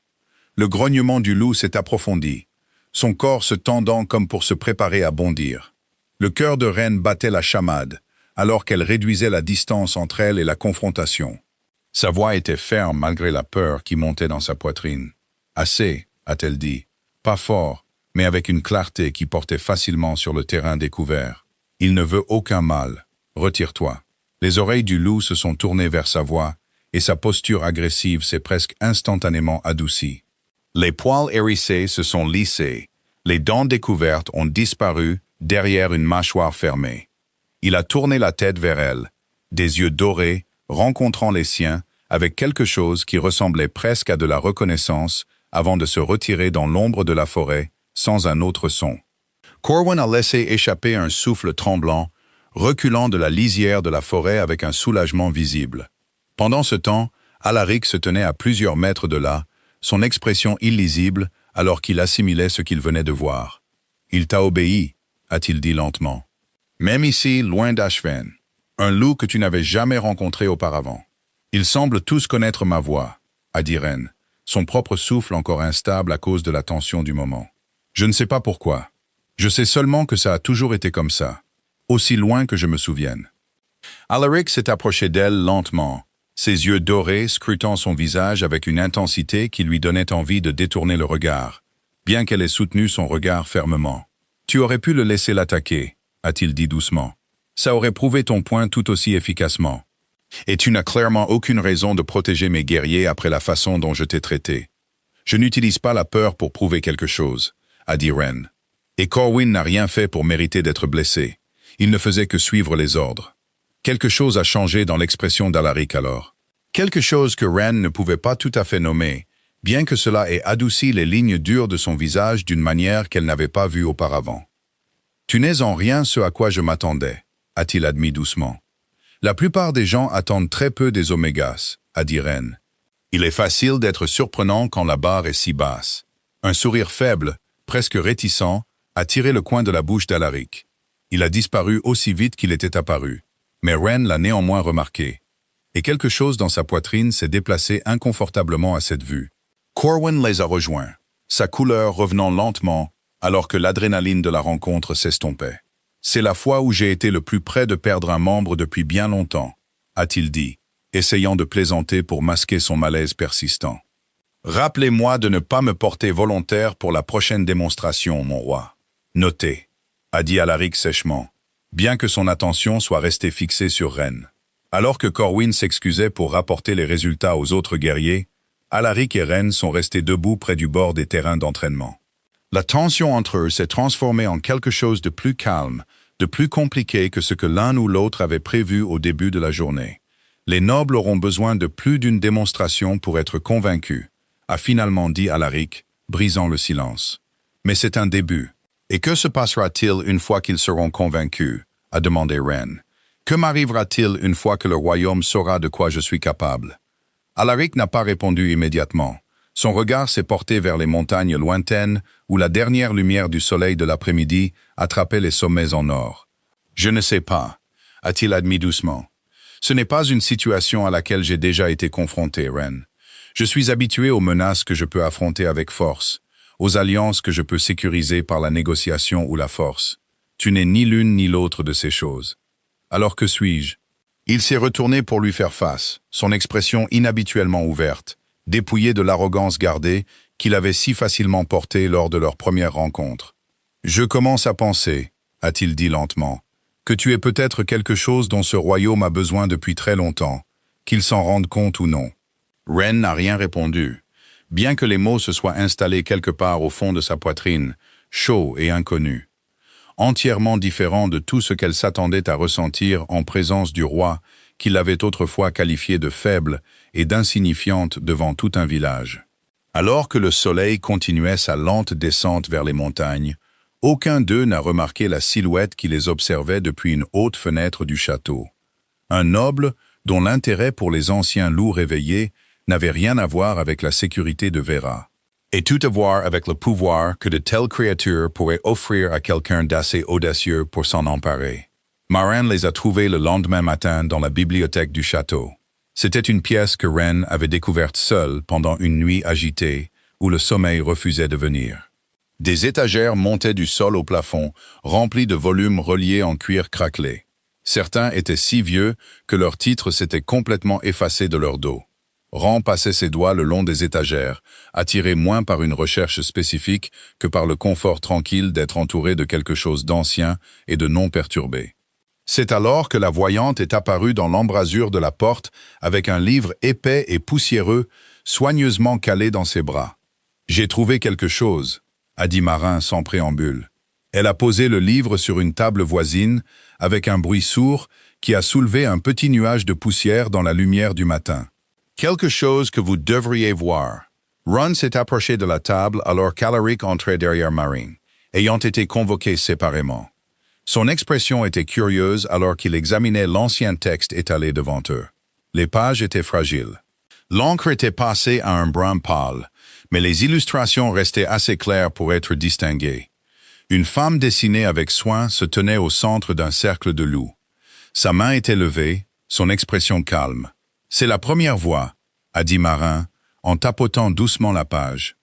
[SPEAKER 1] Le grognement du loup s'est approfondi, son corps se tendant comme pour se préparer à bondir. Le cœur de Ren battait la chamade, alors qu'elle réduisait la distance entre elle et la confrontation. Sa voix était ferme malgré la peur qui montait dans sa poitrine. « Assez » a-t-elle dit. « Pas fort, mais avec une clarté qui portait facilement sur le terrain découvert. « Il ne veut aucun mal. Retire-toi. » Les oreilles du loup se sont tournées vers sa voix, et sa posture agressive s'est presque instantanément adoucie. Les poils hérissés se sont lissés, les dents découvertes ont disparu derrière une mâchoire fermée. Il a tourné la tête vers elle, des yeux dorés, rencontrant les siens, avec quelque chose qui ressemblait presque à de la reconnaissance, avant de se retirer dans l'ombre de la forêt, sans un autre son. Corwin a laissé échapper un souffle tremblant, reculant de la lisière de la forêt avec un soulagement visible. Pendant ce temps, Alaric se tenait à plusieurs mètres de là, son expression illisible alors qu'il assimilait ce qu'il venait de voir. « Il t'a obéi », a-t-il dit lentement. « Même ici, loin d'Ashven, un loup que tu n'avais jamais rencontré auparavant. Ils semblent tous connaître ma voix, a dit Ren, son propre souffle encore instable à cause de la tension du moment. Je ne sais pas pourquoi. Je sais seulement que ça a toujours été comme ça, aussi loin que je me souvienne. » Alaric s'est approché d'elle lentement, ses yeux dorés scrutant son visage avec une intensité qui lui donnait envie de détourner le regard, bien qu'elle ait soutenu son regard fermement. « Tu aurais pu le laisser l'attaquer, a-t-il dit doucement. Ça aurait prouvé ton point tout aussi efficacement. Et tu n'as clairement aucune raison de protéger mes guerriers après la façon dont je t'ai traité. Je n'utilise pas la peur pour prouver quelque chose, a dit Ren. Et Corwin n'a rien fait pour mériter d'être blessé. Il ne faisait que suivre les ordres. Quelque chose a changé dans l'expression d'Alaric alors. Quelque chose que Ren ne pouvait pas tout à fait nommer, bien que cela ait adouci les lignes dures de son visage d'une manière qu'elle n'avait pas vue auparavant. « Tu n'es en rien ce à quoi je m'attendais, a-t-il admis doucement. La plupart des gens attendent très peu des Omégas, a dit Ren. Il est facile d'être surprenant quand la barre est si basse. Un sourire faible, presque réticent, a tiré le coin de la bouche d'Alaric. Il a disparu aussi vite qu'il était apparu. Mais Ren l'a néanmoins remarqué. Et quelque chose dans sa poitrine s'est déplacé inconfortablement à cette vue. Corwin les a rejoints, sa couleur revenant lentement alors que l'adrénaline de la rencontre s'estompait. « C'est la fois où j'ai été le plus près de perdre un membre depuis bien longtemps, a-t-il dit, essayant de plaisanter pour masquer son malaise persistant. Rappelez-moi de ne pas me porter volontaire pour la prochaine démonstration, mon roi. Notez, a dit Alaric sèchement, bien que son attention soit restée fixée sur Ren. Alors que Corwin s'excusait pour rapporter les résultats aux autres guerriers, Alaric et Ren sont restés debout près du bord des terrains d'entraînement. La tension entre eux s'est transformée en quelque chose de plus calme, de plus compliqué que ce que l'un ou l'autre avait prévu au début de la journée. Les nobles auront besoin de plus d'une démonstration pour être convaincus, a finalement dit Alaric, brisant le silence. Mais c'est un début. Et que se passera-t-il une fois qu'ils seront convaincus, a demandé Ren. Que m'arrivera-t-il une fois que le royaume saura de quoi je suis capable? Alaric n'a pas répondu immédiatement. Son regard s'est porté vers les montagnes lointaines où la dernière lumière du soleil de l'après-midi attrapait les sommets en or. « Je ne sais pas », a-t-il admis doucement. « Ce n'est pas une situation à laquelle j'ai déjà été confronté, Ren. Je suis habitué aux menaces que je peux affronter avec force, aux alliances que je peux sécuriser par la négociation ou la force. Tu n'es ni l'une ni l'autre de ces choses. Alors que suis-je » Il s'est retourné pour lui faire face, son expression inhabituellement ouverte, dépouillé de l'arrogance gardée qu'il avait si facilement portée lors de leur première rencontre. « Je commence à penser, a-t-il dit lentement, que tu es peut-être quelque chose dont ce royaume a besoin depuis très longtemps, qu'il s'en rende compte ou non. » Ren n'a rien répondu, bien que les mots se soient installés quelque part au fond de sa poitrine, chaud et inconnu. Entièrement différent de tout ce qu'elle s'attendait à ressentir en présence du roi, qui l'avait autrefois qualifiée de faible et d'insignifiante devant tout un village. Alors que le soleil continuait sa lente descente vers les montagnes, aucun d'eux n'a remarqué la silhouette qui les observait depuis une haute fenêtre du château. Un noble dont l'intérêt pour les anciens loups réveillés n'avait rien à voir avec la sécurité de Vera, et tout à voir avec le pouvoir que de telles créatures pourraient offrir à quelqu'un d'assez audacieux pour s'en emparer. Marin les a trouvés le lendemain matin dans la bibliothèque du château. C'était une pièce que Ren avait découverte seule pendant une nuit agitée où le sommeil refusait de venir. Des étagères montaient du sol au plafond, remplies de volumes reliés en cuir craquelé. Certains étaient si vieux que leurs titres s'étaient complètement effacés de leur dos. Ran passait ses doigts le long des étagères, attiré moins par une recherche spécifique que par le confort tranquille d'être entouré de quelque chose d'ancien et de non perturbé. C'est alors que la voyante est apparue dans l'embrasure de la porte avec un livre épais et poussiéreux, soigneusement calé dans ses bras. « J'ai trouvé quelque chose », a dit Marin sans préambule. Elle a posé le livre sur une table voisine avec un bruit sourd qui a soulevé un petit nuage de poussière dans la lumière du matin. « Quelque chose que vous devriez voir. » Ron s'est approché de la table alors qu'Alaric entrait derrière Marin, ayant été convoqués séparément. Son expression était curieuse alors qu'il examinait l'ancien texte étalé devant eux. Les pages étaient fragiles. L'encre était passée à un brun pâle, mais les illustrations restaient assez claires pour être distinguées. Une femme dessinée avec soin se tenait au centre d'un cercle de loups. Sa main était levée, son expression calme. « C'est la première voix », a dit Marin, en tapotant doucement la page.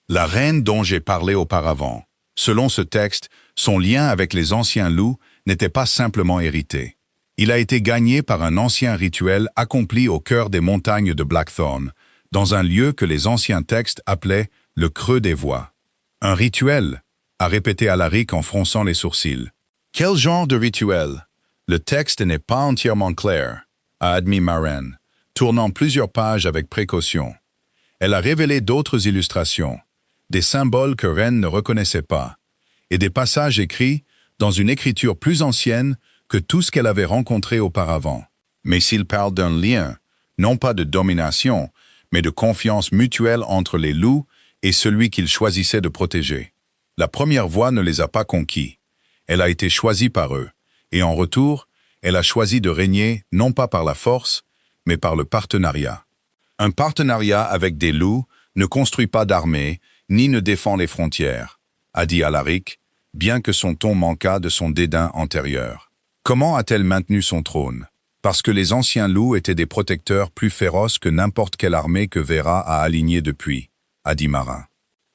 [SPEAKER 1] La reine dont j'ai parlé auparavant. Selon ce texte, son lien avec les anciens loups n'était pas simplement hérité. Il a été gagné par un ancien rituel accompli au cœur des montagnes de Blackthorn, dans un lieu que les anciens textes appelaient le creux des voix. Un rituel, a répété Alaric en fronçant les sourcils. Quel genre de rituel? Le texte n'est pas entièrement clair, a admis Marin, tournant plusieurs pages avec précaution. Elle a révélé d'autres illustrations, des symboles que Ren ne reconnaissait pas, et des passages écrits dans une écriture plus ancienne que tout ce qu'elle avait rencontré auparavant. Mais s'il parle d'un lien, non pas de domination, mais de confiance mutuelle entre les loups et celui qu'ils choisissaient de protéger. La première voix ne les a pas conquis. Elle a été choisie par eux, et en retour, elle a choisi de régner non pas par la force, mais par le partenariat. Un partenariat avec des loups ne construit pas d'armée, ni ne défend les frontières, a dit Alaric, bien que son ton manquât de son dédain antérieur. Comment a-t-elle maintenu son trône? Parce que les anciens loups étaient des protecteurs plus féroces que n'importe quelle armée que Vera a alignée depuis, a dit Marin.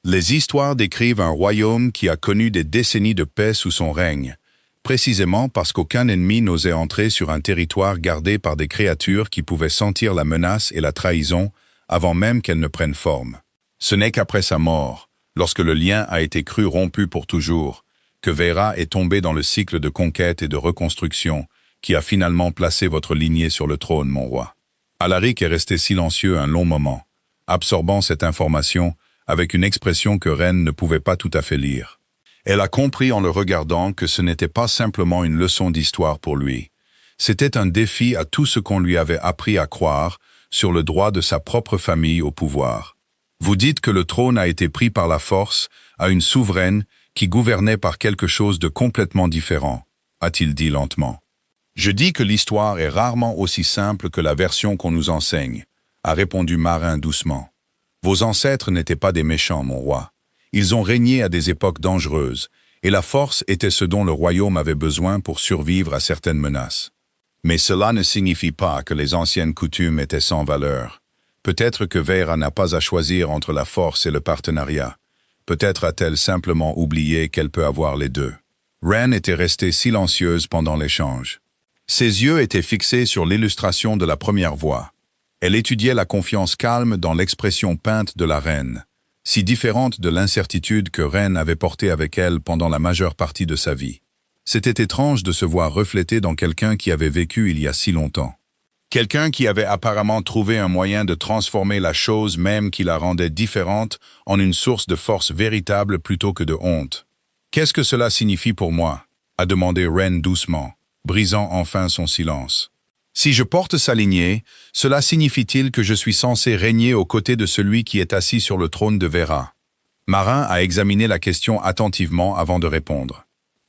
[SPEAKER 1] Les histoires décrivent un royaume qui a connu des décennies de paix sous son règne, précisément parce qu'aucun ennemi n'osait entrer sur un territoire gardé par des créatures qui pouvaient sentir la menace et la trahison avant même qu'elles ne prennent forme. Ce n'est qu'après sa mort, lorsque le lien a été cru rompu pour toujours, que Vera est tombée dans le cycle de conquête et de reconstruction qui a finalement placé votre lignée sur le trône, mon roi. Alaric est resté silencieux un long moment, absorbant cette information avec une expression que Ren ne pouvait pas tout à fait lire. Elle a compris en le regardant que ce n'était pas simplement une leçon d'histoire pour lui. C'était un défi à tout ce qu'on lui avait appris à croire sur le droit de sa propre famille au pouvoir. Vous dites que le trône a été pris par la force à une souveraine qui gouvernait par quelque chose de complètement différent, a-t-il dit lentement. Je dis que l'histoire est rarement aussi simple que la version qu'on nous enseigne, a répondu Marin doucement. Vos ancêtres n'étaient pas des méchants, mon roi. Ils ont régné à des époques dangereuses, et la force était ce dont le royaume avait besoin pour survivre à certaines menaces. Mais cela ne signifie pas que les anciennes coutumes étaient sans valeur. Peut-être que Vera n'a pas à choisir entre la force et le partenariat. Peut-être a-t-elle simplement oublié qu'elle peut avoir les deux. Ren était restée silencieuse pendant l'échange. Ses yeux étaient fixés sur l'illustration de la première voix. Elle étudiait la confiance calme dans l'expression peinte de la reine, si différente de l'incertitude que Ren avait portée avec elle pendant la majeure partie de sa vie. C'était étrange de se voir reflété dans quelqu'un qui avait vécu il y a si longtemps. Quelqu'un qui avait apparemment trouvé un moyen de transformer la chose même qui la rendait différente en une source de force véritable plutôt que de honte. « Qu'est-ce que cela signifie pour moi ?» a demandé Ren doucement, brisant enfin son silence. « Si je porte sa lignée, cela signifie-t-il que je suis censé régner aux côtés de celui qui est assis sur le trône de Vera ?» Marin a examiné la question attentivement avant de répondre.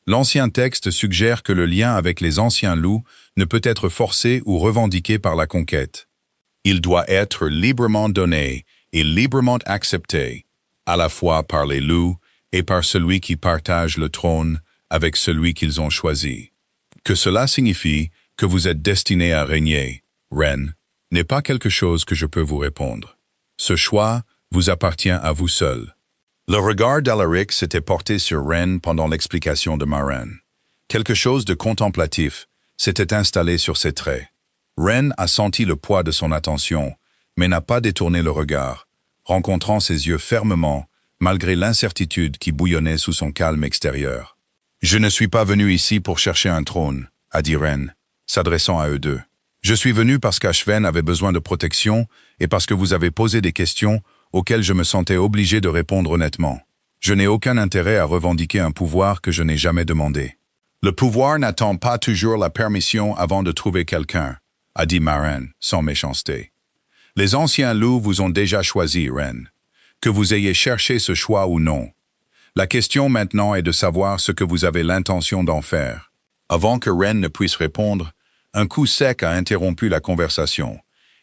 [SPEAKER 1] L'ancien texte suggère que le lien avec les anciens loups ne peut être forcé ou revendiqué par la conquête. Il doit être librement donné et librement accepté, à la fois par les loups et par celui qui partage le trône avec celui qu'ils ont choisi. Que cela signifie que vous êtes destiné à régner, Ren, n'est pas quelque chose que je peux vous répondre. Ce choix vous appartient à vous seul. Le regard d'Alaric s'était porté sur Ren pendant l'explication de Marin. Quelque chose de contemplatif s'était installé sur ses traits. Ren a senti le poids de son attention, mais n'a pas détourné le regard, rencontrant ses yeux fermement, malgré l'incertitude qui bouillonnait sous son calme extérieur. « Je ne suis pas venu ici pour chercher un trône, » a dit Ren, s'adressant à eux deux. « Je suis venu parce qu'Ashven avait besoin de protection et parce que vous avez posé des questions auxquelles je me sentais obligé de répondre honnêtement. Je n'ai aucun intérêt à revendiquer un pouvoir que je n'ai jamais demandé. » « Le pouvoir n'attend pas toujours la permission avant de trouver quelqu'un, » a dit Maren, sans méchanceté. « Les anciens loups vous ont déjà choisi, Ren. Que vous ayez cherché ce choix ou non. La question maintenant est de savoir ce que vous avez l'intention d'en faire. » Avant que Ren ne puisse répondre, un coup sec a interrompu la conversation,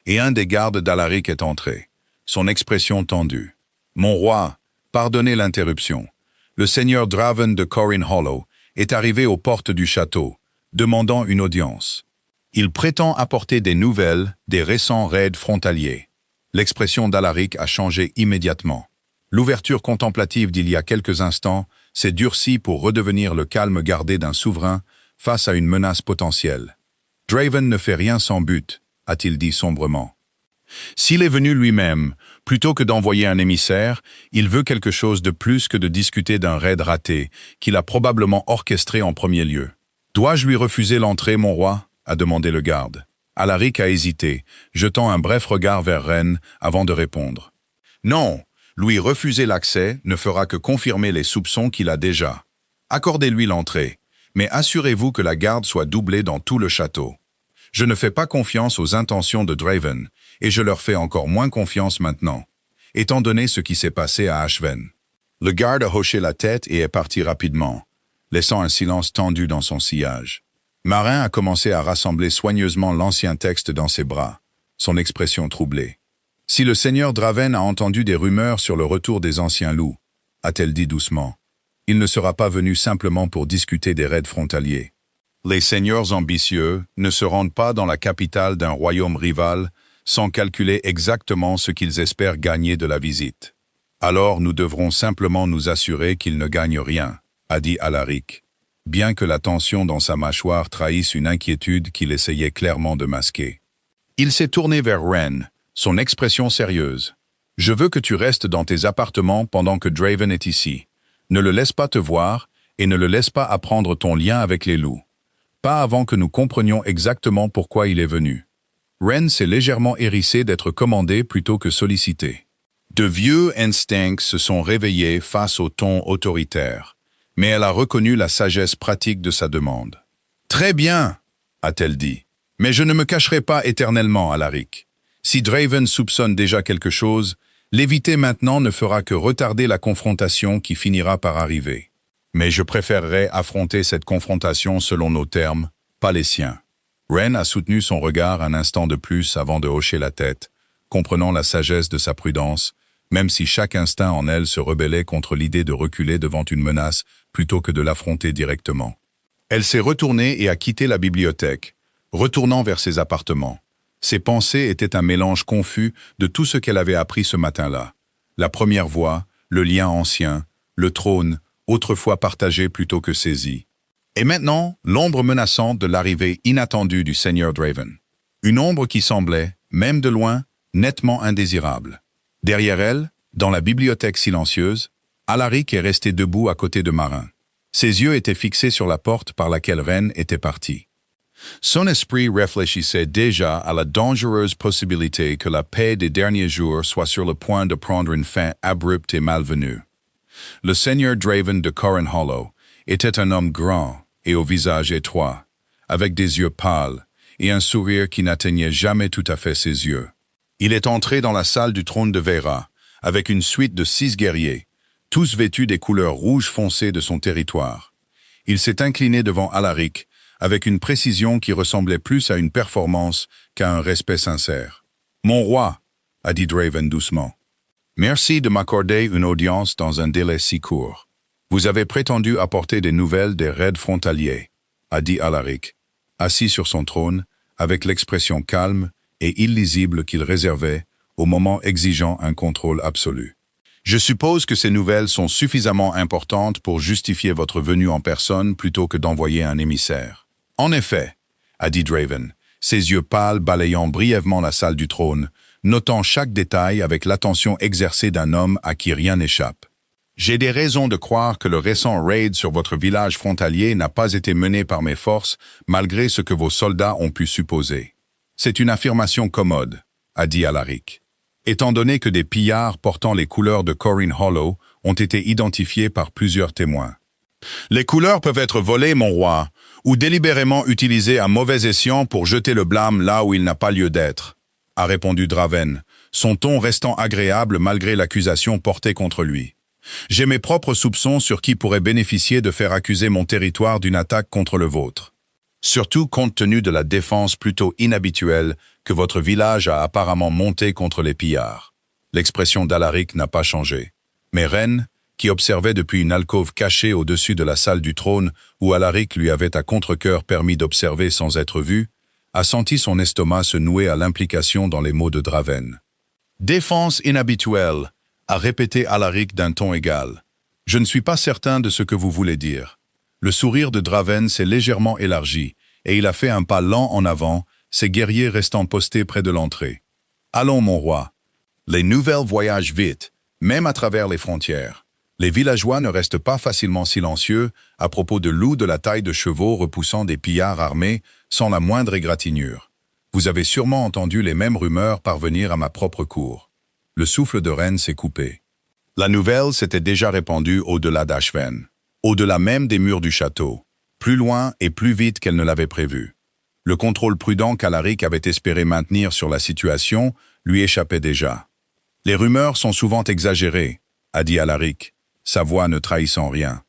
[SPEAKER 1] et un des gardes d'Alaric est entré, son expression tendue. « Mon roi, pardonnez l'interruption. Le seigneur Draven de Corin Hollow est arrivé aux portes du château, demandant une audience. Il prétend apporter des nouvelles des récents raids frontaliers. » L'expression d'Alaric a changé immédiatement. L'ouverture contemplative d'il y a quelques instants s'est durcie pour redevenir le calme gardé d'un souverain face à une menace potentielle. « Draven ne fait rien sans but, » a-t-il dit sombrement. S'il est venu lui-même, plutôt que d'envoyer un émissaire, il veut quelque chose de plus que de discuter d'un raid raté, qu'il a probablement orchestré en premier lieu. « Dois-je lui refuser l'entrée, mon roi ?» a demandé le garde. Alaric a hésité, jetant un bref regard vers Ren avant de répondre. « Non, lui refuser l'accès ne fera que confirmer les soupçons qu'il a déjà. Accordez-lui l'entrée, mais assurez-vous que la garde soit doublée dans tout le château. Je ne fais pas confiance aux intentions de Draven, et je leur fais encore moins confiance maintenant, étant donné ce qui s'est passé à Ashven. » Le garde a hoché la tête et est parti rapidement, laissant un silence tendu dans son sillage. Marin a commencé à rassembler soigneusement l'ancien texte dans ses bras, son expression troublée. « Si le seigneur Draven a entendu des rumeurs sur le retour des anciens loups, » a-t-elle dit doucement, « il ne sera pas venu simplement pour discuter des raids frontaliers. Les seigneurs ambitieux ne se rendent pas dans la capitale d'un royaume rival sans calculer exactement ce qu'ils espèrent gagner de la visite. Alors nous devrons simplement nous assurer qu'ils ne gagnent rien, » a dit Alaric, bien que la tension dans sa mâchoire trahisse une inquiétude qu'il essayait clairement de masquer. Il s'est tourné vers Ren, son expression sérieuse. « Je veux que tu restes dans tes appartements pendant que Draven est ici. Ne le laisse pas te voir et ne le laisse pas apprendre ton lien avec les loups. Pas avant que nous comprenions exactement pourquoi il est venu. » Ren s'est légèrement hérissé d'être commandé plutôt que sollicité. De vieux instincts se sont réveillés face au ton autoritaire, mais elle a reconnu la sagesse pratique de sa demande. « Très bien, » a-t-elle dit, « mais je ne me cacherai pas éternellement, Alaric. Si Draven soupçonne déjà quelque chose, l'éviter maintenant ne fera que retarder la confrontation qui finira par arriver. Mais je préférerais affronter cette confrontation selon nos termes, pas les siens. » Ren a soutenu son regard un instant de plus avant de hocher la tête, comprenant la sagesse de sa prudence, même si chaque instinct en elle se rebellait contre l'idée de reculer devant une menace plutôt que de l'affronter directement. Elle s'est retournée et a quitté la bibliothèque, retournant vers ses appartements. Ses pensées étaient un mélange confus de tout ce qu'elle avait appris ce matin-là. La première voix, le lien ancien, le trône, autrefois partagé plutôt que saisi. Et maintenant, l'ombre menaçante de l'arrivée inattendue du seigneur Draven. Une ombre qui semblait, même de loin, nettement indésirable. Derrière elle, dans la bibliothèque silencieuse, Alaric est resté debout à côté de Marin. Ses yeux étaient fixés sur la porte par laquelle Ren était parti. Son esprit réfléchissait déjà à la dangereuse possibilité que la paix des derniers jours soit sur le point de prendre une fin abrupte et malvenue. Le seigneur Draven de Corin Hollow était un homme grand et au visage étroit, avec des yeux pâles et un sourire qui n'atteignait jamais tout à fait ses yeux. Il est entré dans la salle du trône de Vera, avec une suite de 6 guerriers, tous vêtus des couleurs rouges foncées de son territoire. Il s'est incliné devant Alaric, avec une précision qui ressemblait plus à une performance qu'à un respect sincère. « Mon roi, » a dit Draven doucement, « merci de m'accorder une audience dans un délai si court. Vous avez prétendu apporter des nouvelles des raids frontaliers, » a dit Alaric, assis sur son trône, avec l'expression calme et illisible qu'il réservait au moment exigeant un contrôle absolu. « Je suppose que ces nouvelles sont suffisamment importantes pour justifier votre venue en personne plutôt que d'envoyer un émissaire. »« En effet, » a dit Draven, ses yeux pâles balayant brièvement la salle du trône, notant chaque détail avec l'attention exercée d'un homme à qui rien n'échappe. J'ai des raisons de croire que le récent raid sur votre village frontalier n'a pas été mené par mes forces, malgré ce que vos soldats ont pu supposer. C'est une affirmation commode, a dit Alaric. Étant donné que des pillards portant les couleurs de Corin Hollow ont été identifiés par plusieurs témoins. Les couleurs peuvent être volées, mon roi, ou délibérément utilisées à mauvais escient pour jeter le blâme là où il n'a pas lieu d'être, a répondu Draven, son ton restant agréable malgré l'accusation portée contre lui. J'ai mes propres soupçons sur qui pourrait bénéficier de faire accuser mon territoire d'une attaque contre le vôtre. Surtout compte tenu de la défense plutôt inhabituelle que votre village a apparemment montée contre les pillards. L'expression d'Alaric n'a pas changé. Mais Ren, qui observait depuis une alcôve cachée au-dessus de la salle du trône où Alaric lui avait à contre-cœur permis d'observer sans être vu, a senti son estomac se nouer à l'implication dans les mots de Draven. « Défense inhabituelle », a répété Alaric d'un ton égal. « Je ne suis pas certain de ce que vous voulez dire. » Le sourire de Draven s'est légèrement élargi, et il a fait un pas lent en avant, ses guerriers restant postés près de l'entrée. « Allons, mon roi. Les nouvelles voyagent vite, même à travers les frontières. Les villageois ne restent pas facilement silencieux à propos de loups de la taille de chevaux repoussant des pillards armés sans la moindre égratignure. Vous avez sûrement entendu les mêmes rumeurs parvenir à ma propre cour. » Le souffle de Ren s'est coupé. La nouvelle s'était déjà répandue au-delà d'Ashven, au-delà même des murs du château, plus loin et plus vite qu'elle ne l'avait prévu. Le contrôle prudent qu'Alaric avait espéré maintenir sur la situation lui échappait déjà. « Les rumeurs sont souvent exagérées, » a dit Alaric, sa voix ne trahissant rien.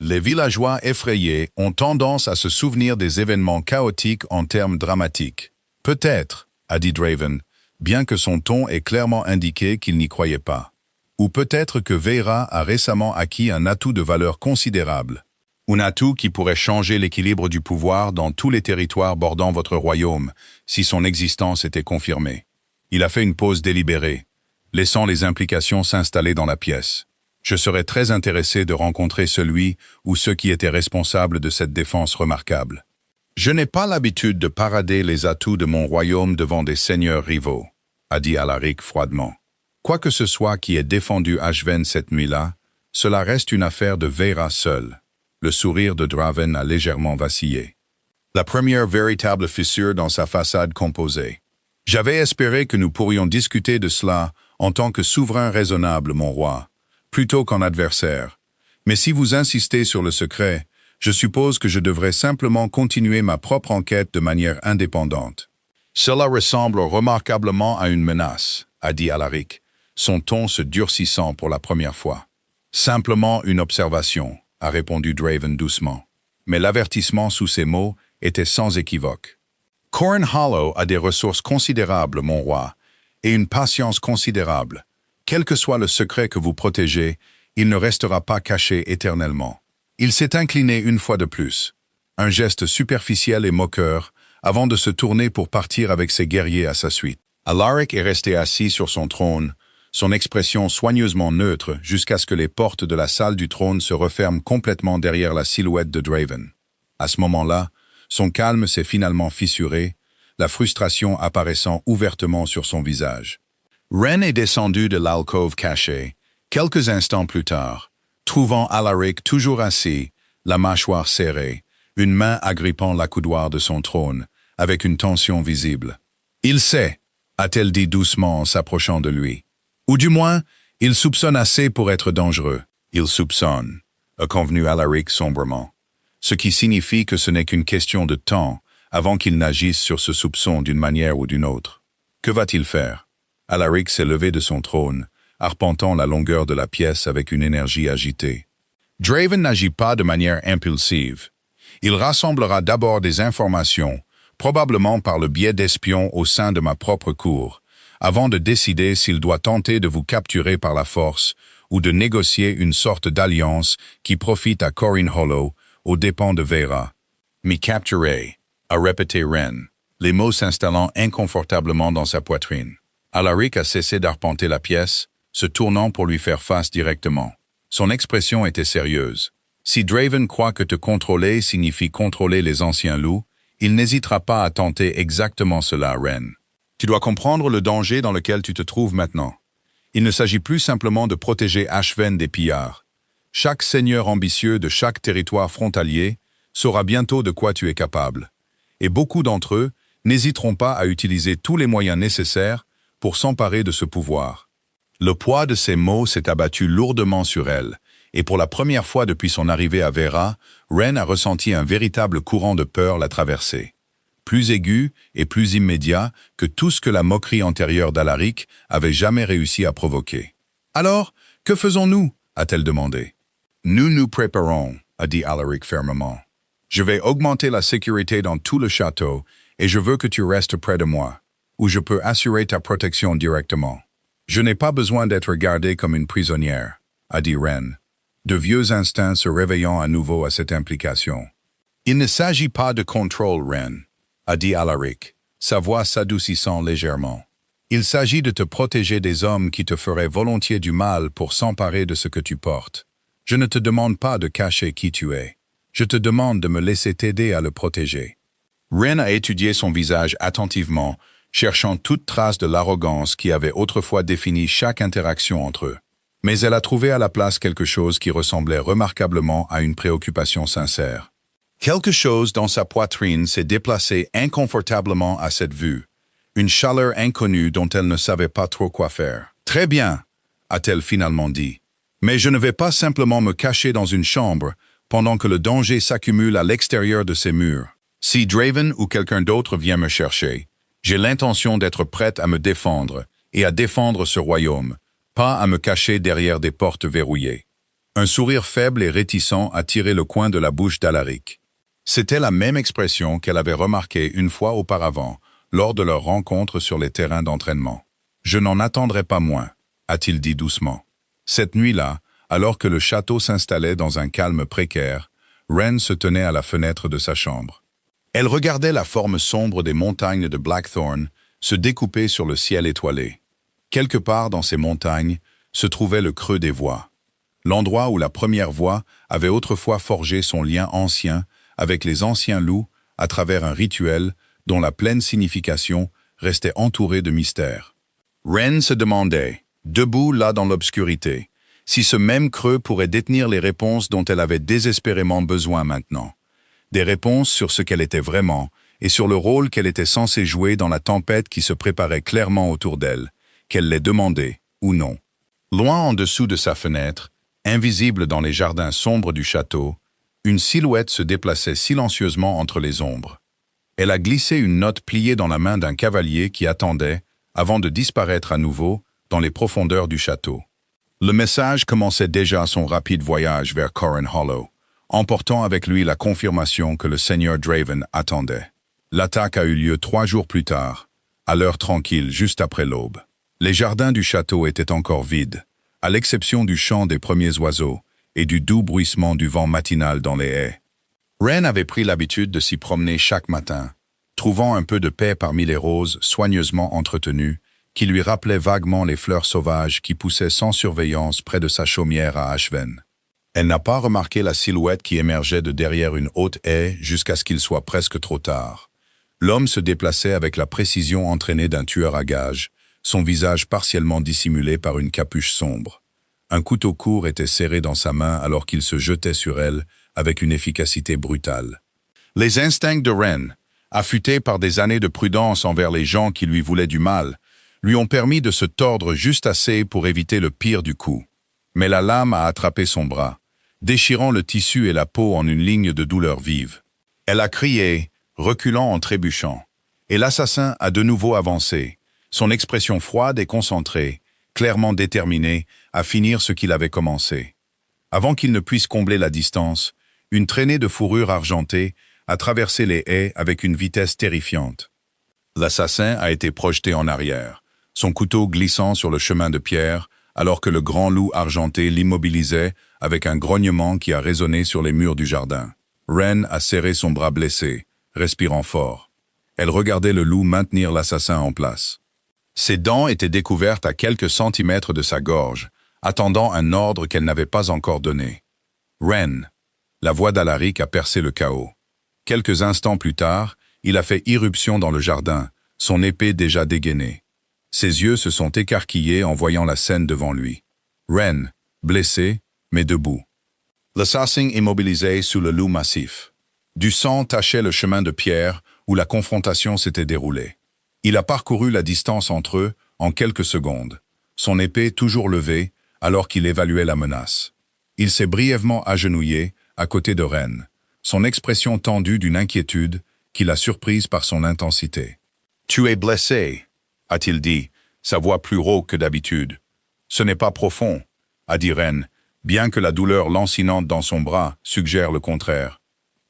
[SPEAKER 1] Les villageois effrayés ont tendance à se souvenir des événements chaotiques en termes dramatiques. « Peut-être, » a dit Draven, bien que son ton ait clairement indiqué qu'il n'y croyait pas. Ou peut-être que Veira a récemment acquis un atout de valeur considérable. Un atout qui pourrait changer l'équilibre du pouvoir dans tous les territoires bordant votre royaume, si son existence était confirmée. Il a fait une pause délibérée, laissant les implications s'installer dans la pièce. Je serais très intéressé de rencontrer celui ou ceux qui étaient responsables de cette défense remarquable. Je n'ai pas l'habitude de parader les atouts de mon royaume devant des seigneurs rivaux, a dit Alaric froidement. Quoi que ce soit qui ait défendu Ashven cette nuit-là, cela reste une affaire de Veira seule. Le sourire de Draven a légèrement vacillé. La première véritable fissure dans sa façade composée. J'avais espéré que nous pourrions discuter de cela en tant que souverain raisonnable, mon roi, plutôt qu'en adversaire. Mais si vous insistez sur le secret, je suppose que je devrais simplement continuer ma propre enquête de manière indépendante. Cela ressemble remarquablement à une menace, a dit Alaric, son ton se durcissant pour la première fois. Simplement une observation, a répondu Draven doucement. Mais l'avertissement sous ces mots était sans équivoque. Corin Hollow a des ressources considérables, mon roi, et une patience considérable. Quel que soit le secret que vous protégez, il ne restera pas caché éternellement. Il s'est incliné une fois de plus, un geste superficiel et moqueur, avant de se tourner pour partir avec ses guerriers à sa suite. Alaric est resté assis sur son trône, son expression soigneusement neutre jusqu'à ce que les portes de la salle du trône se referment complètement derrière la silhouette de Draven. À ce moment-là, son calme s'est finalement fissuré, la frustration apparaissant ouvertement sur son visage. Ren est descendu de l'alcôve cachée, quelques instants plus tard, trouvant Alaric toujours assis, la mâchoire serrée, une main agrippant l'accoudoir de son trône, avec une tension visible. « Il sait », a-t-elle dit doucement en s'approchant de lui. « Ou du moins, il soupçonne assez pour être dangereux. »« Il soupçonne », a convenu Alaric sombrement, ce qui signifie que ce n'est qu'une question de temps avant qu'il n'agisse sur ce soupçon d'une manière ou d'une autre. Que va-t-il faire? Alaric s'est levé de son trône, arpentant la longueur de la pièce avec une énergie agitée. Draven n'agit pas de manière impulsive. Il rassemblera d'abord des informations, probablement par le biais d'espions au sein de ma propre cour, avant de décider s'il doit tenter de vous capturer par la force ou de négocier une sorte d'alliance qui profite à Corin Hollow aux dépens de Veira. « Me capturer », a répété Ren, les mots s'installant inconfortablement dans sa poitrine. Alaric a cessé d'arpenter la pièce, se tournant pour lui faire face directement. Son expression était sérieuse. Si Draven croit que te contrôler signifie contrôler les anciens loups, il n'hésitera pas à tenter exactement cela, Ren. Tu dois comprendre le danger dans lequel tu te trouves maintenant. Il ne s'agit plus simplement de protéger Ashven des pillards. Chaque seigneur ambitieux de chaque territoire frontalier saura bientôt de quoi tu es capable. Et beaucoup d'entre eux n'hésiteront pas à utiliser tous les moyens nécessaires pour s'emparer de ce pouvoir. Le poids de ces mots s'est abattu lourdement sur elle, et pour la première fois depuis son arrivée à Vera, Ren a ressenti un véritable courant de peur la traverser. Plus aigu et plus immédiat que tout ce que la moquerie antérieure d'Alaric avait jamais réussi à provoquer. « Alors, que faisons-nous » a-t-elle demandé. « Nous nous préparons » a dit Alaric fermement. « Je vais augmenter la sécurité dans tout le château et je veux que tu restes près de moi, où je peux assurer ta protection directement. Je n'ai pas besoin d'être gardée comme une prisonnière » a dit Ren, de vieux instincts se réveillant à nouveau à cette implication. « Il ne s'agit pas de contrôle, Ren » a dit Alaric, sa voix s'adoucissant légèrement. « Il s'agit de te protéger des hommes qui te feraient volontiers du mal pour s'emparer de ce que tu portes. Je ne te demande pas de cacher qui tu es. Je te demande de me laisser t'aider à le protéger. » Ren a étudié son visage attentivement, cherchant toute trace de l'arrogance qui avait autrefois défini chaque interaction entre eux. Mais elle a trouvé à la place quelque chose qui ressemblait remarquablement à une préoccupation sincère. Quelque chose dans sa poitrine s'est déplacé inconfortablement à cette vue, une chaleur inconnue dont elle ne savait pas trop quoi faire. « Très bien », a-t-elle finalement dit, « mais je ne vais pas simplement me cacher dans une chambre pendant que le danger s'accumule à l'extérieur de ces murs. Si Draven ou quelqu'un d'autre vient me chercher, j'ai l'intention d'être prête à me défendre et à défendre ce royaume, pas à me cacher derrière des portes verrouillées. » Un sourire faible et réticent a tiré le coin de la bouche d'Alaric. C'était la même expression qu'elle avait remarquée une fois auparavant, lors de leur rencontre sur les terrains d'entraînement. « Je n'en attendrai pas moins », a-t-il dit doucement. Cette nuit-là, alors que le château s'installait dans un calme précaire, Ren se tenait à la fenêtre de sa chambre. Elle regardait la forme sombre des montagnes de Blackthorn se découper sur le ciel étoilé. Quelque part dans ces montagnes se trouvait le creux des voies, l'endroit où la première voie avait autrefois forgé son lien ancien avec les anciens loups à travers un rituel dont la pleine signification restait entourée de mystère. Ren se demandait, debout là dans l'obscurité, si ce même creux pourrait détenir les réponses dont elle avait désespérément besoin maintenant. Des réponses sur ce qu'elle était vraiment et sur le rôle qu'elle était censée jouer dans la tempête qui se préparait clairement autour d'elle, qu'elle les demandait ou non. Loin en dessous de sa fenêtre, invisible dans les jardins sombres du château, une silhouette se déplaçait silencieusement entre les ombres. Elle a glissé une note pliée dans la main d'un cavalier qui attendait, avant de disparaître à nouveau, dans les profondeurs du château. Le message commençait déjà son rapide voyage vers Corran Hollow, emportant avec lui la confirmation que le seigneur Draven attendait. L'attaque a eu lieu 3 jours plus tard, à l'heure tranquille, juste après l'aube. Les jardins du château étaient encore vides, à l'exception du chant des premiers oiseaux et du doux bruissement du vent matinal dans les haies. Ren avait pris l'habitude de s'y promener chaque matin, trouvant un peu de paix parmi les roses soigneusement entretenues, qui lui rappelaient vaguement les fleurs sauvages qui poussaient sans surveillance près de sa chaumière à Ashven. Elle n'a pas remarqué la silhouette qui émergeait de derrière une haute haie jusqu'à ce qu'il soit presque trop tard. L'homme se déplaçait avec la précision entraînée d'un tueur à gages, son visage partiellement dissimulé par une capuche sombre. Un couteau court était serré dans sa main alors qu'il se jetait sur elle avec une efficacité brutale. Les instincts de Ren, affûtés par des années de prudence envers les gens qui lui voulaient du mal, lui ont permis de se tordre juste assez pour éviter le pire du coup. Mais la lame a attrapé son bras, déchirant le tissu et la peau en une ligne de douleur vive. Elle a crié, reculant en trébuchant, et l'assassin a de nouveau avancé, son expression froide et concentrée, clairement déterminé à finir ce qu'il avait commencé. Avant qu'il ne puisse combler la distance, une traînée de fourrure argentée a traversé les haies avec une vitesse terrifiante. L'assassin a été projeté en arrière, son couteau glissant sur le chemin de pierre, alors que le grand loup argenté l'immobilisait avec un grognement qui a résonné sur les murs du jardin. Ren a serré son bras blessé, respirant fort. Elle regardait le loup maintenir l'assassin en place. Ses dents étaient découvertes à quelques centimètres de sa gorge, attendant un ordre qu'elle n'avait pas encore donné. « Ren !» La voix d'Alaric a percé le chaos. Quelques instants plus tard, il a fait irruption dans le jardin, son épée déjà dégainée. Ses yeux se sont écarquillés en voyant la scène devant lui. Ren, blessé, mais debout. L'assassin immobilisé sous le loup massif. Du sang tachait le chemin de pierre où la confrontation s'était déroulée. Il a parcouru la distance entre eux en quelques secondes, son épée toujours levée alors qu'il évaluait la menace. Il s'est brièvement agenouillé à côté de Ren, son expression tendue d'une inquiétude qui l'a surprise par son intensité. « Tu es blessé », a-t-il dit, sa voix plus rauque que d'habitude. « Ce n'est pas profond », a dit Ren, bien que la douleur lancinante dans son bras suggère le contraire.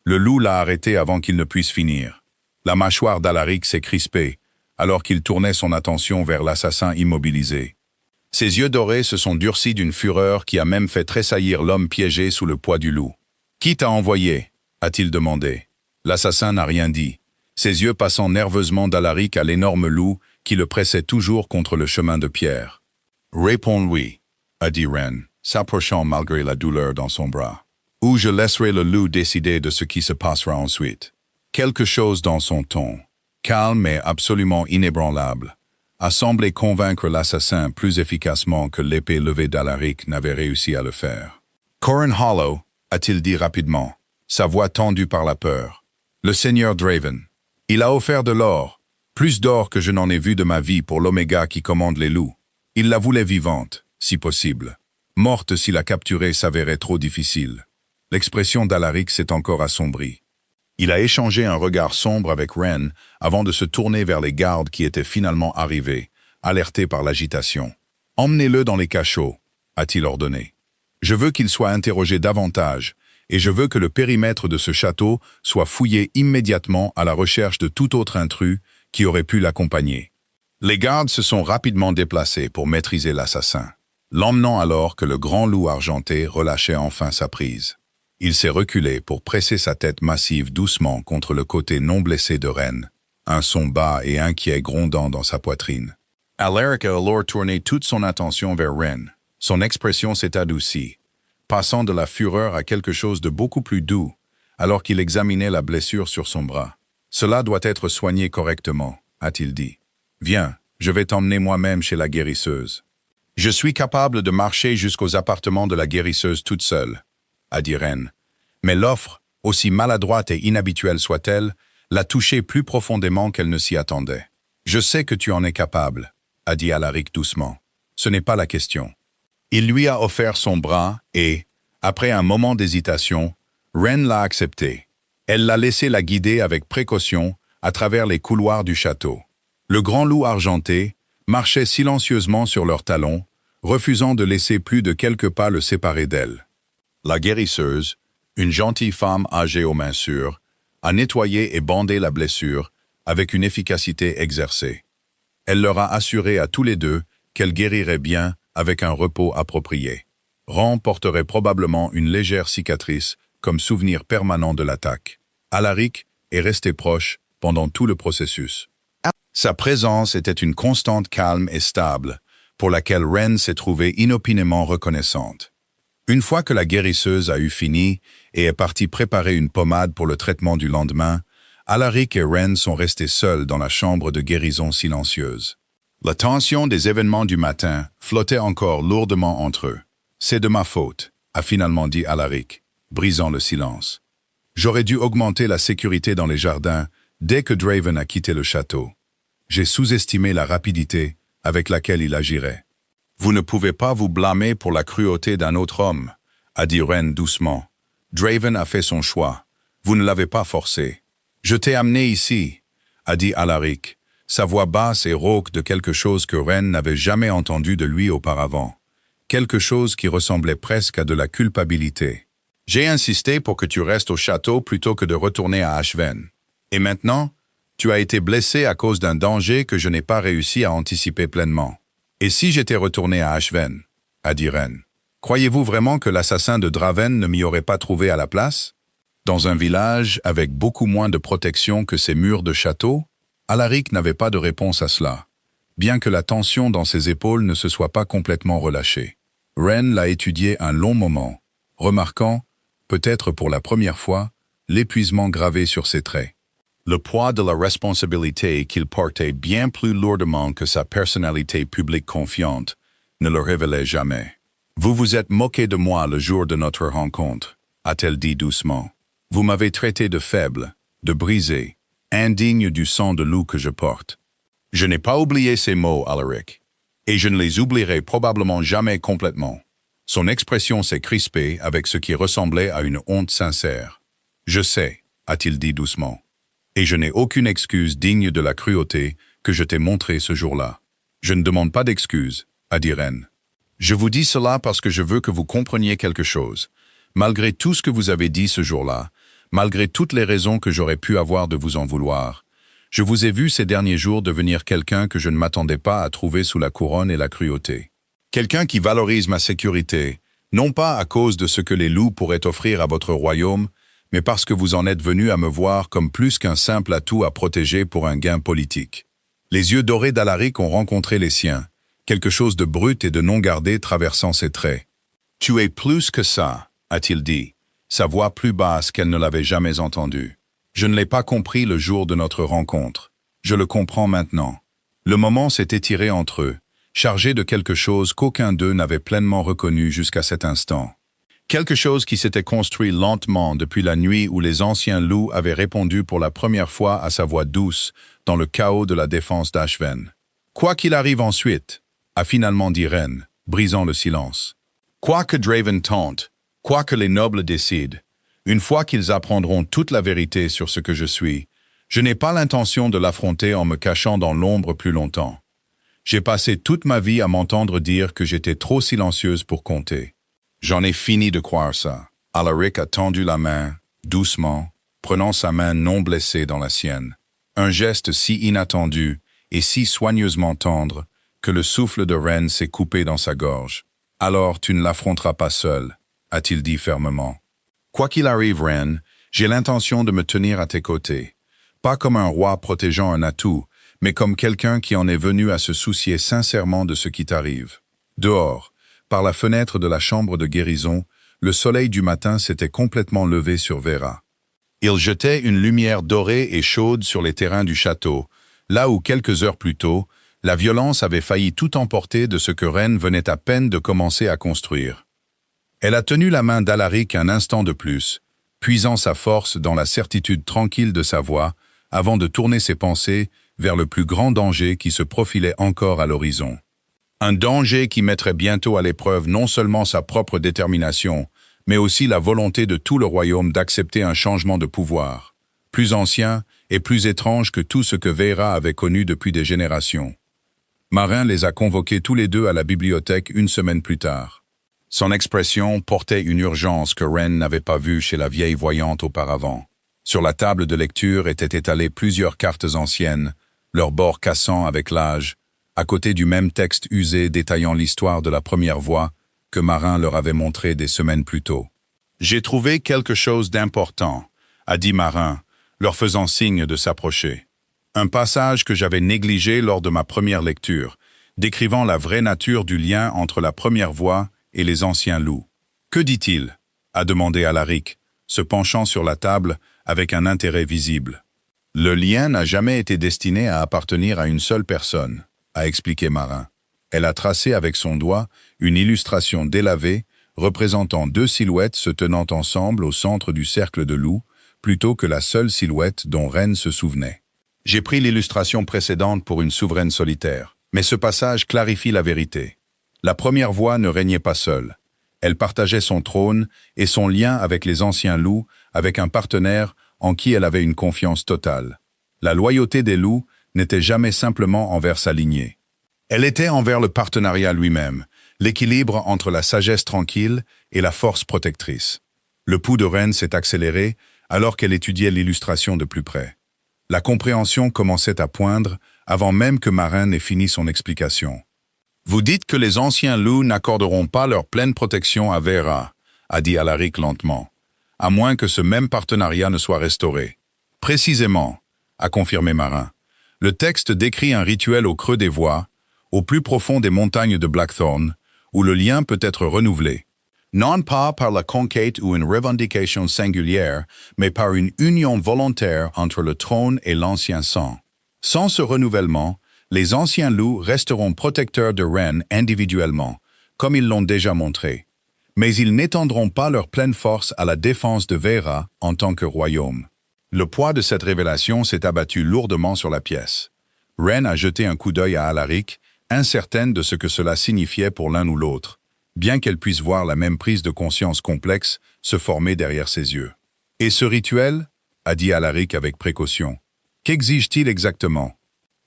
[SPEAKER 1] Le loup l'a arrêté avant qu'il ne puisse finir. La mâchoire d'Alaric s'est crispée, alors qu'il tournait son attention vers l'assassin immobilisé. Ses yeux dorés se sont durcis d'une fureur qui a même fait tressaillir l'homme piégé sous le poids du loup. « Qui t'a envoyé ?» a-t-il demandé. L'assassin n'a rien dit, ses yeux passant nerveusement d'Alaric à l'énorme loup qui le pressait toujours contre le chemin de pierre. « Réponds-lui » a dit Ren, s'approchant malgré la douleur dans son bras. « Ou je laisserai le loup décider de ce qui se passera ensuite. » Quelque chose dans son ton, calme et absolument inébranlable, a semblé convaincre l'assassin plus efficacement que l'épée levée d'Alaric n'avait réussi à le faire. « Corin Hollow » a-t-il dit rapidement, sa voix tendue par la peur. « Le seigneur Draven. Il a offert de l'or, plus d'or que je n'en ai vu de ma vie pour l'Oméga qui commande les loups. Il la voulait vivante, si possible. Morte si la capturer s'avérait trop difficile. » L'expression d'Alaric s'est encore assombrie. Il a échangé un regard sombre avec Ren avant de se tourner vers les gardes qui étaient finalement arrivés, alertés par l'agitation. « Emmenez-le dans les cachots », a-t-il ordonné. « Je veux qu'il soit interrogé davantage, et je veux que le périmètre de ce château soit fouillé immédiatement à la recherche de tout autre intrus qui aurait pu l'accompagner. » Les gardes se sont rapidement déplacés pour maîtriser l'assassin, l'emmenant alors que le grand loup argenté relâchait enfin sa prise. Il s'est reculé pour presser sa tête massive doucement contre le côté non blessé de Ren, un son bas et inquiet grondant dans sa poitrine. Alaric a alors tourné toute son attention vers Ren. Son expression s'est adoucie, passant de la fureur à quelque chose de beaucoup plus doux, alors qu'il examinait la blessure sur son bras. « Cela doit être soigné correctement », a-t-il dit. « Viens, je vais t'emmener moi-même chez la guérisseuse. »« Je suis capable de marcher jusqu'aux appartements de la guérisseuse toute seule, » a dit Ren. Mais l'offre, aussi maladroite et inhabituelle soit-elle, l'a touchée plus profondément qu'elle ne s'y attendait. « Je sais que tu en es capable, » a dit Alaric doucement. « Ce n'est pas la question. » Il lui a offert son bras et, après un moment d'hésitation, Ren l'a accepté. Elle l'a laissé la guider avec précaution à travers les couloirs du château. Le grand loup argenté marchait silencieusement sur leurs talons, refusant de laisser plus de quelques pas le séparer d'elle. La guérisseuse, une gentille femme âgée aux mains sûres, a nettoyé et bandé la blessure avec une efficacité exercée. Elle leur a assuré à tous les deux qu'elle guérirait bien avec un repos approprié. Ren porterait probablement une légère cicatrice comme souvenir permanent de l'attaque. Alaric est resté proche pendant tout le processus. Sa présence était une constante calme et stable, pour laquelle Ren s'est trouvée inopinément reconnaissante. Une fois que la guérisseuse a eu fini et est partie préparer une pommade pour le traitement du lendemain, Alaric et Ren sont restés seuls dans la chambre de guérison silencieuse. La tension des événements du matin flottait encore lourdement entre eux. « C'est de ma faute », a finalement dit Alaric, brisant le silence. « J'aurais dû augmenter la sécurité dans les jardins dès que Draven a quitté le château. J'ai sous-estimé la rapidité avec laquelle il agirait. » « Vous ne pouvez pas vous blâmer pour la cruauté d'un autre homme, » a dit Ren doucement. « Draven a fait son choix. Vous ne l'avez pas forcé. »« Je t'ai amené ici, » a dit Alaric, sa voix basse et rauque de quelque chose que Ren n'avait jamais entendu de lui auparavant. Quelque chose qui ressemblait presque à de la culpabilité. « J'ai insisté pour que tu restes au château plutôt que de retourner à Ashven. Et maintenant, tu as été blessé à cause d'un danger que je n'ai pas réussi à anticiper pleinement. Et si j'étais retourné à Ashven, a dit Ren, croyez-vous vraiment que l'assassin de Draven ne m'y aurait pas trouvé à la place? Dans un village avec beaucoup moins de protection que ces murs de château, Alaric n'avait pas de réponse à cela, bien que la tension dans ses épaules ne se soit pas complètement relâchée. Ren l'a étudié un long moment, remarquant, peut-être pour la première fois, l'épuisement gravé sur ses traits. Le poids de la responsabilité qu'il portait bien plus lourdement que sa personnalité publique confiante ne le révélait jamais. « Vous vous êtes moqué de moi le jour de notre rencontre », a-t-elle dit doucement. « Vous m'avez traité de faible, de brisé, indigne du sang de loup que je porte. » Je n'ai pas oublié ces mots, Alaric, et je ne les oublierai probablement jamais complètement. Son expression s'est crispée avec ce qui ressemblait à une honte sincère. « Je sais », a-t-il dit doucement, « et je n'ai aucune excuse digne de la cruauté que je t'ai montrée ce jour-là. Je ne demande pas d'excuses, a dit Ren. Je vous dis cela parce que je veux que vous compreniez quelque chose. Malgré tout ce que vous avez dit ce jour-là, malgré toutes les raisons que j'aurais pu avoir de vous en vouloir, je vous ai vu ces derniers jours devenir quelqu'un que je ne m'attendais pas à trouver sous la couronne et la cruauté. Quelqu'un qui valorise ma sécurité, non pas à cause de ce que les loups pourraient offrir à votre royaume, mais parce que vous en êtes venu à me voir comme plus qu'un simple atout à protéger pour un gain politique. Les yeux dorés d'Alaric ont rencontré les siens, quelque chose de brut et de non gardé traversant ses traits. « Tu es plus que ça », a-t-il dit, sa voix plus basse qu'elle ne l'avait jamais entendue. « Je ne l'ai pas compris le jour de notre rencontre. Je le comprends maintenant. » Le moment s'est étiré entre eux, chargé de quelque chose qu'aucun d'eux n'avait pleinement reconnu jusqu'à cet instant. Quelque chose qui s'était construit lentement depuis la nuit où les anciens loups avaient répondu pour la première fois à sa voix douce dans le chaos de la défense d'Ashven. « Quoi qu'il arrive ensuite », a finalement dit Ren, brisant le silence. « Quoi que Draven tente, quoi que les nobles décident, une fois qu'ils apprendront toute la vérité sur ce que je suis, je n'ai pas l'intention de l'affronter en me cachant dans l'ombre plus longtemps. J'ai passé toute ma vie à m'entendre dire que j'étais trop silencieuse pour compter. J'en ai fini de croire ça. » Alaric a tendu la main, doucement, prenant sa main non blessée dans la sienne. Un geste si inattendu et si soigneusement tendre que le souffle de Ren s'est coupé dans sa gorge. « Alors tu ne l'affronteras pas seul, » a-t-il dit fermement. « Quoi qu'il arrive, Ren, j'ai l'intention de me tenir à tes côtés. Pas comme un roi protégeant un atout, mais comme quelqu'un qui en est venu à se soucier sincèrement de ce qui t'arrive. » Dehors, par la fenêtre de la chambre de guérison, le soleil du matin s'était complètement levé sur Vera. Il jetait une lumière dorée et chaude sur les terrains du château, là où quelques heures plus tôt, la violence avait failli tout emporter de ce que Ren venait à peine de commencer à construire. Elle a tenu la main d'Alaric un instant de plus, puisant sa force dans la certitude tranquille de sa voix, avant de tourner ses pensées vers le plus grand danger qui se profilait encore à l'horizon. Un danger qui mettrait bientôt à l'épreuve non seulement sa propre détermination, mais aussi la volonté de tout le royaume d'accepter un changement de pouvoir, plus ancien et plus étrange que tout ce que Vera avait connu depuis des générations. Marin les a convoqués tous les deux à la bibliothèque une semaine plus tard. Son expression portait une urgence que Ren n'avait pas vue chez la vieille voyante auparavant. Sur la table de lecture étaient étalées plusieurs cartes anciennes, leurs bords cassants avec l'âge, à côté du même texte usé détaillant l'histoire de la première voix que Marin leur avait montré des semaines plus tôt. « J'ai trouvé quelque chose d'important », a dit Marin, leur faisant signe de s'approcher. Un passage que j'avais négligé lors de ma première lecture, décrivant la vraie nature du lien entre la première voix et les anciens loups. « Que dit-il » a demandé Alaric, se penchant sur la table avec un intérêt visible. « Le lien n'a jamais été destiné à appartenir à une seule personne, » a expliqué Marin. Elle a tracé avec son doigt une illustration délavée représentant deux silhouettes se tenant ensemble au centre du cercle de loups, plutôt que la seule silhouette dont Ren se souvenait. J'ai pris l'illustration précédente pour une souveraine solitaire, mais ce passage clarifie la vérité. La première voix ne régnait pas seule. Elle partageait son trône et son lien avec les anciens loups, avec un partenaire en qui elle avait une confiance totale. La loyauté des loups n'était jamais simplement envers sa lignée. Elle était envers le partenariat lui-même, l'équilibre entre la sagesse tranquille et la force protectrice. Le pouls de Ren s'est accéléré alors qu'elle étudiait l'illustration de plus près. La compréhension commençait à poindre avant même que Marin n'ait fini son explication. « Vous dites que les anciens loups n'accorderont pas leur pleine protection à Vera, » a dit Alaric lentement, « à moins que ce même partenariat ne soit restauré. »« Précisément, » a confirmé Marin. « Le texte décrit un rituel au creux des voies, au plus profond des montagnes de Blackthorn, où le lien peut être renouvelé. non pas par la conquête ou une revendication singulière, mais par une union volontaire entre le trône et l'ancien sang. Sans ce renouvellement, les anciens loups resteront protecteurs de Ren individuellement, comme ils l'ont déjà montré. Mais ils n'étendront pas leur pleine force à la défense de Vera en tant que royaume. Le poids de cette révélation s'est abattu lourdement sur la pièce. Ren a jeté un coup d'œil à Alaric, incertaine de ce que cela signifiait pour l'un ou l'autre, bien qu'elle puisse voir la même prise de conscience complexe se former derrière ses yeux. « Et ce rituel ?» a dit Alaric avec précaution. « Qu'exige-t-il exactement ?»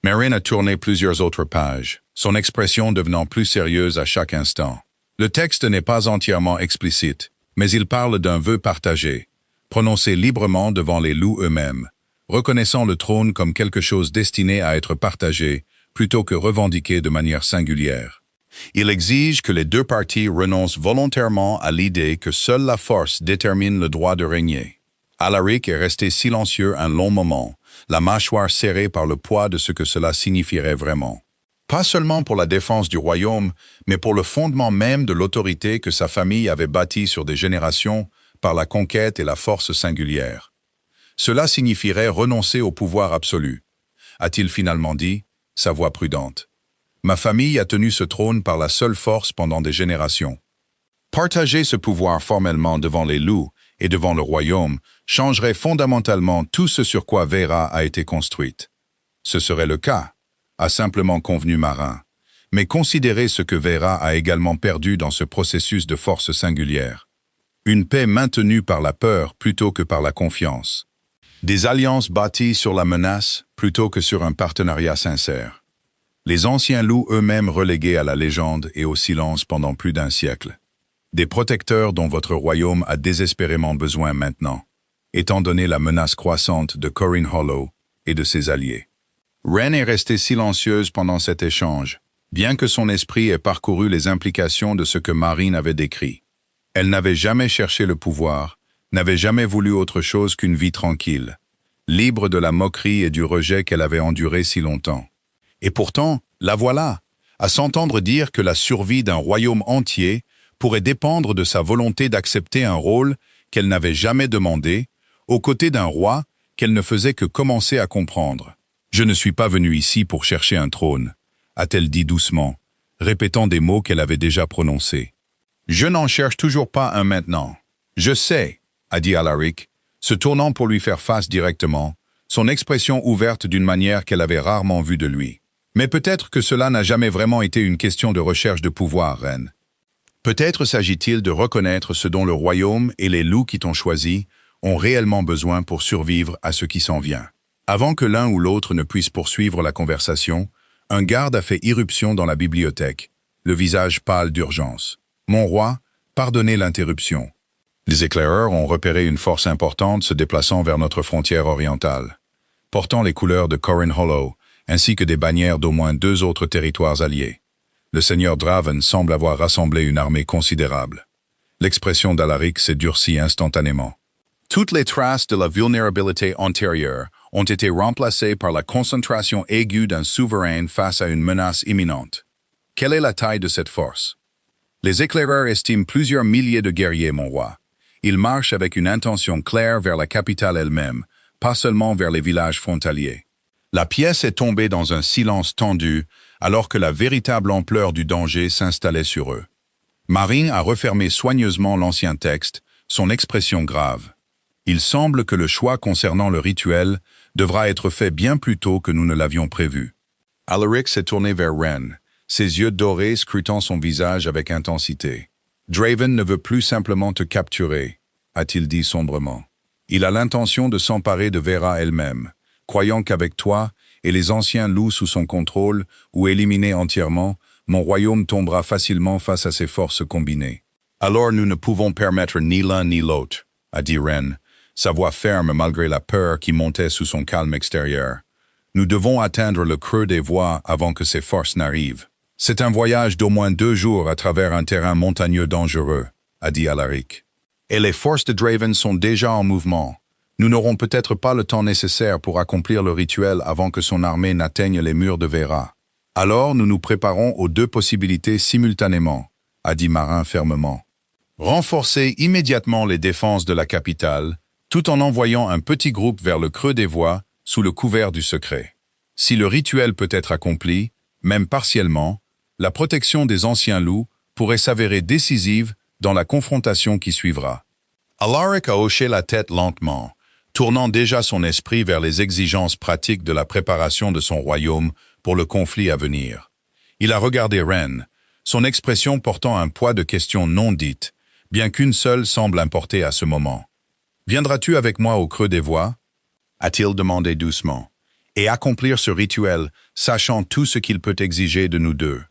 [SPEAKER 1] Mais Ren a tourné plusieurs autres pages, son expression devenant plus sérieuse à chaque instant. Le texte n'est pas entièrement explicite, mais il parle d'un vœu partagé, prononcé librement devant les loups eux-mêmes, reconnaissant le trône comme quelque chose destiné à être partagé plutôt que revendiqué de manière singulière. Il exige que les deux parties renoncent volontairement à l'idée que seule la force détermine le droit de régner. Alaric est resté silencieux un long moment, la mâchoire serrée par le poids de ce que cela signifierait vraiment. Pas seulement pour la défense du royaume, mais pour le fondement même de l'autorité que sa famille avait bâtie sur des générations par la conquête et la force singulière. Cela signifierait renoncer au pouvoir absolu, a-t-il finalement dit, sa voix prudente. Ma famille a tenu ce trône par la seule force pendant des générations. Partager ce pouvoir formellement devant les loups et devant le royaume changerait fondamentalement tout ce sur quoi Vera a été construite. Ce serait le cas, a simplement convenu Marin, mais considérez ce que Vera a également perdu dans ce processus de force singulière. Une paix maintenue par la peur plutôt que par la confiance. Des alliances bâties sur la menace plutôt que sur un partenariat sincère. Les anciens loups eux-mêmes relégués à la légende et au silence pendant plus d'un siècle. Des protecteurs dont votre royaume a désespérément besoin maintenant, étant donné la menace croissante de Corinne Hollow et de ses alliés. Ren est restée silencieuse pendant cet échange, bien que son esprit ait parcouru les implications de ce que Marine avait décrit. Elle n'avait jamais cherché le pouvoir, n'avait jamais voulu autre chose qu'une vie tranquille, libre de la moquerie et du rejet qu'elle avait enduré si longtemps. Et pourtant, la voilà, à s'entendre dire que la survie d'un royaume entier pourrait dépendre de sa volonté d'accepter un rôle qu'elle n'avait jamais demandé, aux côtés d'un roi qu'elle ne faisait que commencer à comprendre. « Je ne suis pas venue ici pour chercher un trône », a-t-elle dit doucement, répétant des mots qu'elle avait déjà prononcés. « Je n'en cherche toujours pas un maintenant. Je sais », a dit Alaric, se tournant pour lui faire face directement, son expression ouverte d'une manière qu'elle avait rarement vue de lui. Mais peut-être que cela n'a jamais vraiment été une question de recherche de pouvoir, Reine. Peut-être s'agit-il de reconnaître ce dont le royaume et les loups qui t'ont choisi ont réellement besoin pour survivre à ce qui s'en vient. Avant que l'un ou l'autre ne puisse poursuivre la conversation, un garde a fait irruption dans la bibliothèque, le visage pâle d'urgence. « Mon roi, pardonnez l'interruption. » Les éclaireurs ont repéré une force importante se déplaçant vers notre frontière orientale, portant les couleurs de Corinne Hollow, ainsi que des bannières d'au moins 2 autres territoires alliés. Le seigneur Draven semble avoir rassemblé une armée considérable. L'expression d'Alaric s'est durcie instantanément. Toutes les traces de la vulnérabilité antérieure ont été remplacées par la concentration aiguë d'un souverain face à une menace imminente. Quelle est la taille de cette force? Les éclaireurs estiment plusieurs milliers de guerriers, mon roi. Ils marchent avec une intention claire vers la capitale elle-même, pas seulement vers les villages frontaliers. La pièce est tombée dans un silence tendu, alors que la véritable ampleur du danger s'installait sur eux. Marine a refermé soigneusement l'ancien texte, son expression grave. Il semble que le choix concernant le rituel devra être fait bien plus tôt que nous ne l'avions prévu. Alaric s'est tourné vers Ren, ses yeux dorés scrutant son visage avec intensité. « Draven ne veut plus simplement te capturer », a-t-il dit sombrement. Il a l'intention de s'emparer de Vera elle-même, croyant qu'avec toi et les anciens loups sous son contrôle ou éliminés entièrement, mon royaume tombera facilement face à ses forces combinées. « Alors nous ne pouvons permettre ni l'un ni l'autre », a dit Ren, sa voix ferme malgré la peur qui montait sous son calme extérieur. « Nous devons atteindre le creux des voies avant que ces forces n'arrivent. » « C'est un voyage d'au moins 2 jours à travers un terrain montagneux dangereux, » a dit Alaric. « Et les forces de Draven sont déjà en mouvement. Nous n'aurons peut-être pas le temps nécessaire pour accomplir le rituel avant que son armée n'atteigne les murs de Vera. Alors nous nous préparons aux 2 possibilités simultanément, » a dit Marin fermement. Renforcez immédiatement les défenses de la capitale, tout en envoyant un petit groupe vers le creux des voies sous le couvert du secret. Si le rituel peut être accompli, même partiellement, la protection des anciens loups pourrait s'avérer décisive dans la confrontation qui suivra. Alaric a hoché la tête lentement, tournant déjà son esprit vers les exigences pratiques de la préparation de son royaume pour le conflit à venir. Il a regardé Ren, son expression portant un poids de questions non dites, bien qu'une seule semble importer à ce moment. « Viendras-tu avec moi au creux des voies » a-t-il demandé doucement, « et accomplir ce rituel, sachant tout ce qu'il peut exiger de nous deux ?»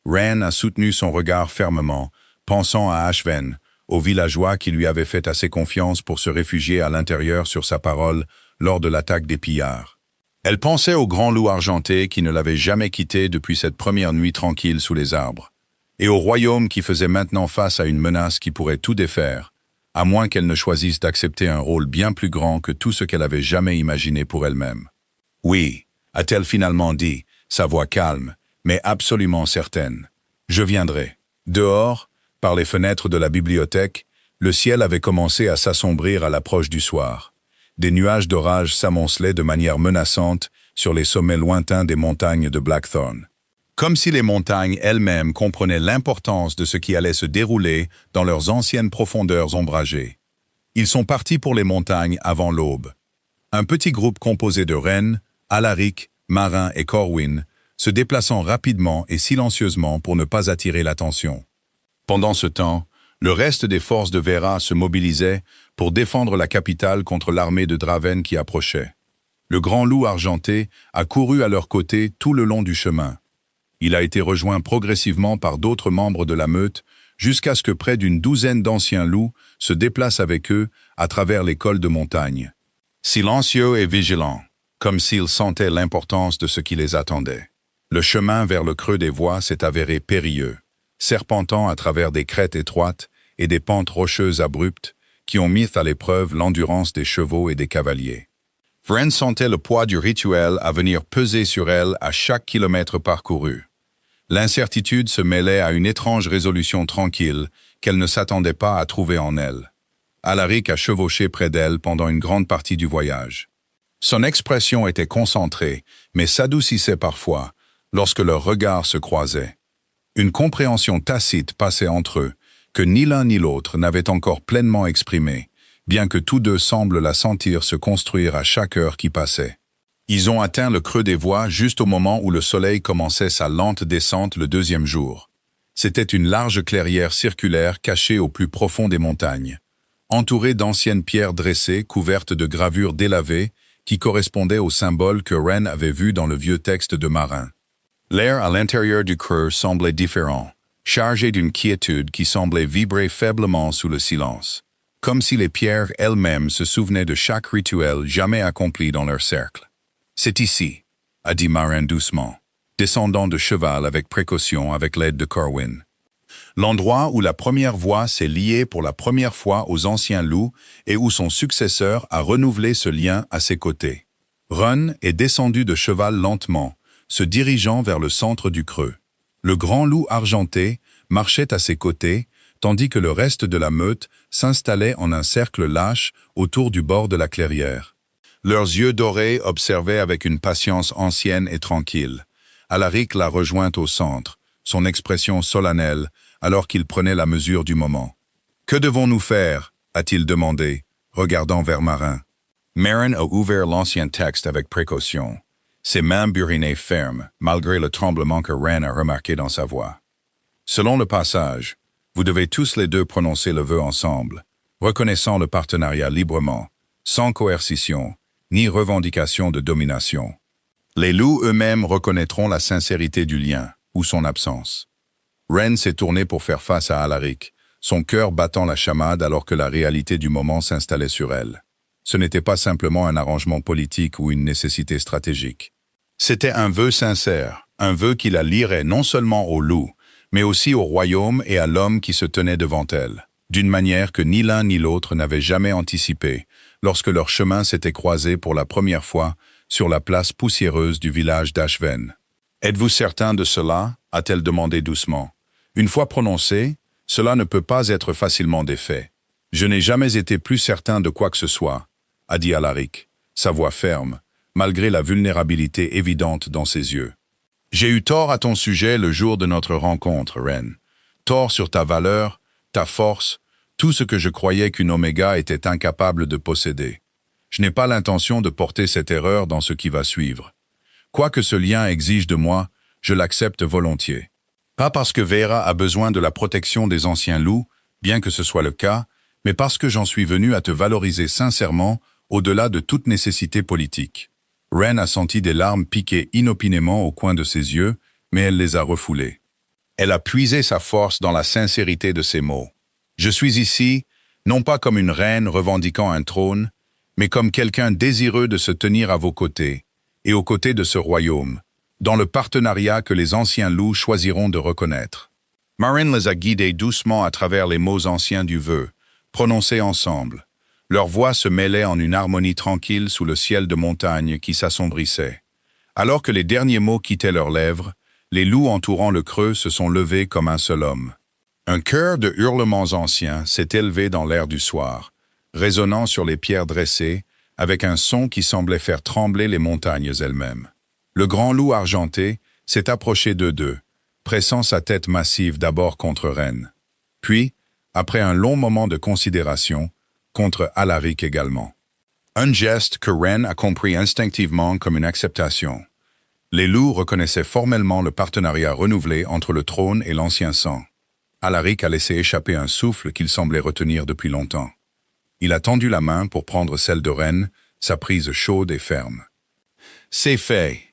[SPEAKER 1] Ren a soutenu son regard fermement, pensant à Ashven, au villageois qui lui avait fait assez confiance pour se réfugier à l'intérieur sur sa parole lors de l'attaque des pillards. Elle pensait au grand loup argenté qui ne l'avait jamais quitté depuis cette première nuit tranquille sous les arbres, et au royaume qui faisait maintenant face à une menace qui pourrait tout défaire, à moins qu'elle ne choisisse d'accepter un rôle bien plus grand que tout ce qu'elle avait jamais imaginé pour elle-même. « Oui », a-t-elle finalement dit, sa voix calme, mais absolument certaine. « Je viendrai. » Dehors, par les fenêtres de la bibliothèque, le ciel avait commencé à s'assombrir à l'approche du soir. Des nuages d'orage s'amoncelaient de manière menaçante sur les sommets lointains des montagnes de Blackthorn. Comme si les montagnes elles-mêmes comprenaient l'importance de ce qui allait se dérouler dans leurs anciennes profondeurs ombragées. Ils sont partis pour les montagnes avant l'aube. Un petit groupe composé de Ren, Alaric, Marin et Corwin, se déplaçant rapidement et silencieusement pour ne pas attirer l'attention. Pendant ce temps, le reste des forces de Vera se mobilisait pour défendre la capitale contre l'armée de Draven qui approchait. Le grand loup argenté a couru à leur côté tout le long du chemin. Il a été rejoint progressivement par d'autres membres de la meute jusqu'à ce que près d'une douzaine d'anciens loups se déplacent avec eux à travers les cols de montagne. Silencieux et vigilants, comme s'ils sentaient l'importance de ce qui les attendait. Le chemin vers le creux des voies s'est avéré périlleux, serpentant à travers des crêtes étroites et des pentes rocheuses abruptes qui ont mis à l'épreuve l'endurance des chevaux et des cavaliers. Vren sentait le poids du rituel à venir peser sur elle à chaque kilomètre parcouru. L'incertitude se mêlait à une étrange résolution tranquille qu'elle ne s'attendait pas à trouver en elle. Alaric a chevauché près d'elle pendant une grande partie du voyage. Son expression était concentrée, mais s'adoucissait parfois, lorsque leurs regards se croisaient. Une compréhension tacite passait entre eux, que ni l'un ni l'autre n'avait encore pleinement exprimée, bien que tous deux semblent la sentir se construire à chaque heure qui passait. Ils ont atteint le creux des voies juste au moment où le soleil commençait sa lente descente le deuxième jour. C'était une large clairière circulaire cachée au plus profond des montagnes, entourée d'anciennes pierres dressées couvertes de gravures délavées qui correspondaient aux symboles que Ren avait vus dans le vieux texte de Marin. L'air à l'intérieur du creux semblait différent, chargé d'une quiétude qui semblait vibrer faiblement sous le silence, comme si les pierres elles-mêmes se souvenaient de chaque rituel jamais accompli dans leur cercle. « C'est ici », a dit Marin doucement, descendant de cheval avec précaution avec l'aide de Corwin. L'endroit où la première voie s'est liée pour la première fois aux anciens loups et où son successeur a renouvelé ce lien à ses côtés. Run est descendu de cheval lentement, se dirigeant vers le centre du creux. Le grand loup argenté marchait à ses côtés, tandis que le reste de la meute s'installait en un cercle lâche autour du bord de la clairière. Leurs yeux dorés observaient avec une patience ancienne et tranquille. Alaric l'a rejoint au centre, son expression solennelle, alors qu'il prenait la mesure du moment. « Que devons-nous faire » a-t-il demandé, regardant vers Marin. Marin a ouvert l'ancien texte avec précaution. Ses mains burinaient fermes, malgré le tremblement que Ren a remarqué dans sa voix. Selon le passage, vous devez tous les deux prononcer le vœu ensemble, reconnaissant le partenariat librement, sans coercition, ni revendication de domination. Les loups eux-mêmes reconnaîtront la sincérité du lien, ou son absence. Ren s'est tourné pour faire face à Alaric, son cœur battant la chamade alors que la réalité du moment s'installait sur elle. Ce n'était pas simplement un arrangement politique ou une nécessité stratégique. C'était un vœu sincère, un vœu qui la lierait non seulement au loup, mais aussi au royaume et à l'homme qui se tenait devant elle, d'une manière que ni l'un ni l'autre n'avaient jamais anticipée, lorsque leurs chemins s'étaient croisés pour la première fois sur la place poussiéreuse du village d'Ashven. « Êtes-vous certain de cela » a-t-elle demandé doucement. Une fois prononcé, Cela ne peut pas être facilement défait. Je n'ai jamais été plus certain de quoi que ce soit, a dit Alaric, sa voix ferme, malgré la vulnérabilité évidente dans ses yeux. J'ai eu tort à ton sujet le jour de notre rencontre, Ren. Tort sur ta valeur, ta force, tout ce que je croyais qu'une Oméga était incapable de posséder. Je n'ai pas l'intention de porter cette erreur dans ce qui va suivre. Quoi que ce lien exige de moi, je l'accepte volontiers. Pas parce que Vera a besoin de la protection des anciens loups, bien que ce soit le cas, mais parce que j'en suis venu à te valoriser sincèrement au-delà de toute nécessité politique. Ren a senti des larmes piquer inopinément au coin de ses yeux, mais elle les a refoulées. Elle a puisé sa force dans la sincérité de ses mots. Je suis ici, non pas comme une reine revendiquant un trône, mais comme quelqu'un désireux de se tenir à vos côtés, et aux côtés de ce royaume, dans le partenariat que les anciens loups choisiront de reconnaître. Marin les a guidés doucement à travers les mots anciens du vœu, prononcés ensemble. Leurs voix se mêlaient en une harmonie tranquille sous le ciel de montagne qui s'assombrissait. Alors que les derniers mots quittaient leurs lèvres, les loups entourant le creux se sont levés comme un seul homme. Un chœur de hurlements anciens s'est élevé dans l'air du soir, résonnant sur les pierres dressées, avec un son qui semblait faire trembler les montagnes elles-mêmes. Le grand loup argenté s'est approché d'eux, pressant sa tête massive d'abord contre Ren. Puis, après un long moment de considération, contre Alaric également. Un geste que Ren a compris instinctivement comme une acceptation. Les loups reconnaissaient formellement le partenariat renouvelé entre le trône et l'ancien sang. Alaric a laissé échapper un souffle qu'il semblait retenir depuis longtemps. Il a tendu la main pour prendre celle de Ren, sa prise chaude et ferme. « C'est fait »,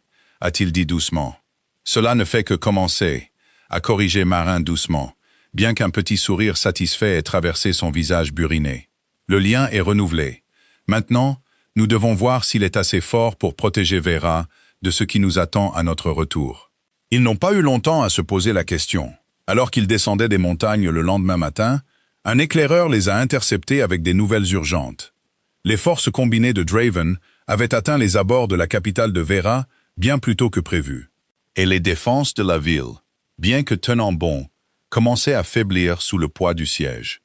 [SPEAKER 1] a-t-il dit doucement. « Cela ne fait que commencer », a corrigé Marin doucement, bien qu'un petit sourire satisfait ait traversé son visage buriné. Le lien est renouvelé. Maintenant, nous devons voir s'il est assez fort pour protéger Vera de ce qui nous attend à notre retour. Ils n'ont pas eu longtemps à se poser la question. Alors qu'ils descendaient des montagnes le lendemain matin, un éclaireur les a interceptés avec des nouvelles urgentes. Les forces combinées de Draven avaient atteint les abords de la capitale de Vera bien plus tôt que prévu. Et les défenses de la ville, bien que tenant bon, commençaient à faiblir sous le poids du siège.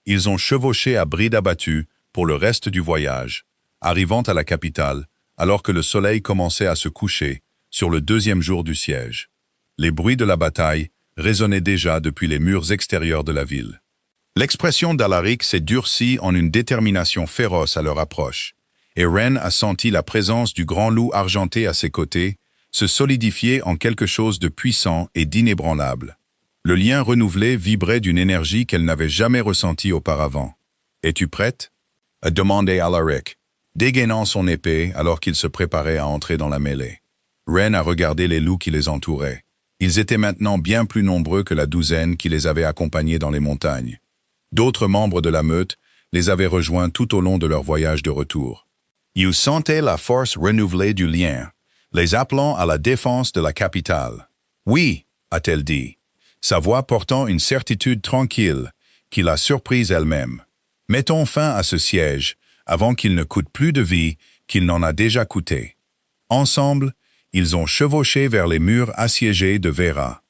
[SPEAKER 1] Ils ont chevauché à bride abattue pour le reste du voyage, arrivant à la capitale, alors que le soleil commençait à se coucher sur le deuxième jour du siège. Les bruits de la bataille résonnaient déjà depuis les murs extérieurs de la ville. L'expression d'Alaric s'est durcie en une détermination féroce à leur approche, et Ren a senti la présence du grand loup argenté à ses côtés se solidifier en quelque chose de puissant et d'inébranlable. Le lien renouvelé vibrait d'une énergie qu'elle n'avait jamais ressentie auparavant. « Es-tu prête ?» a demandé Alaric, dégainant son épée alors qu'il se préparait à entrer dans la mêlée. Ren a regardé les loups qui les entouraient. Ils étaient maintenant bien plus nombreux que la douzaine qui les avait accompagnés dans les montagnes. D'autres membres de la meute les avaient rejoints tout au long de leur voyage de retour. Ils sentaient la force renouvelée du lien, les appelant à la défense de la capitale. « Oui », a-t-elle dit, sa voix portant une certitude tranquille qui l'a surprise elle-même. « Mettons fin à ce siège avant qu'il ne coûte plus de vie qu'il n'en a déjà coûté. » Ensemble, ils ont chevauché vers les murs assiégés de Vera.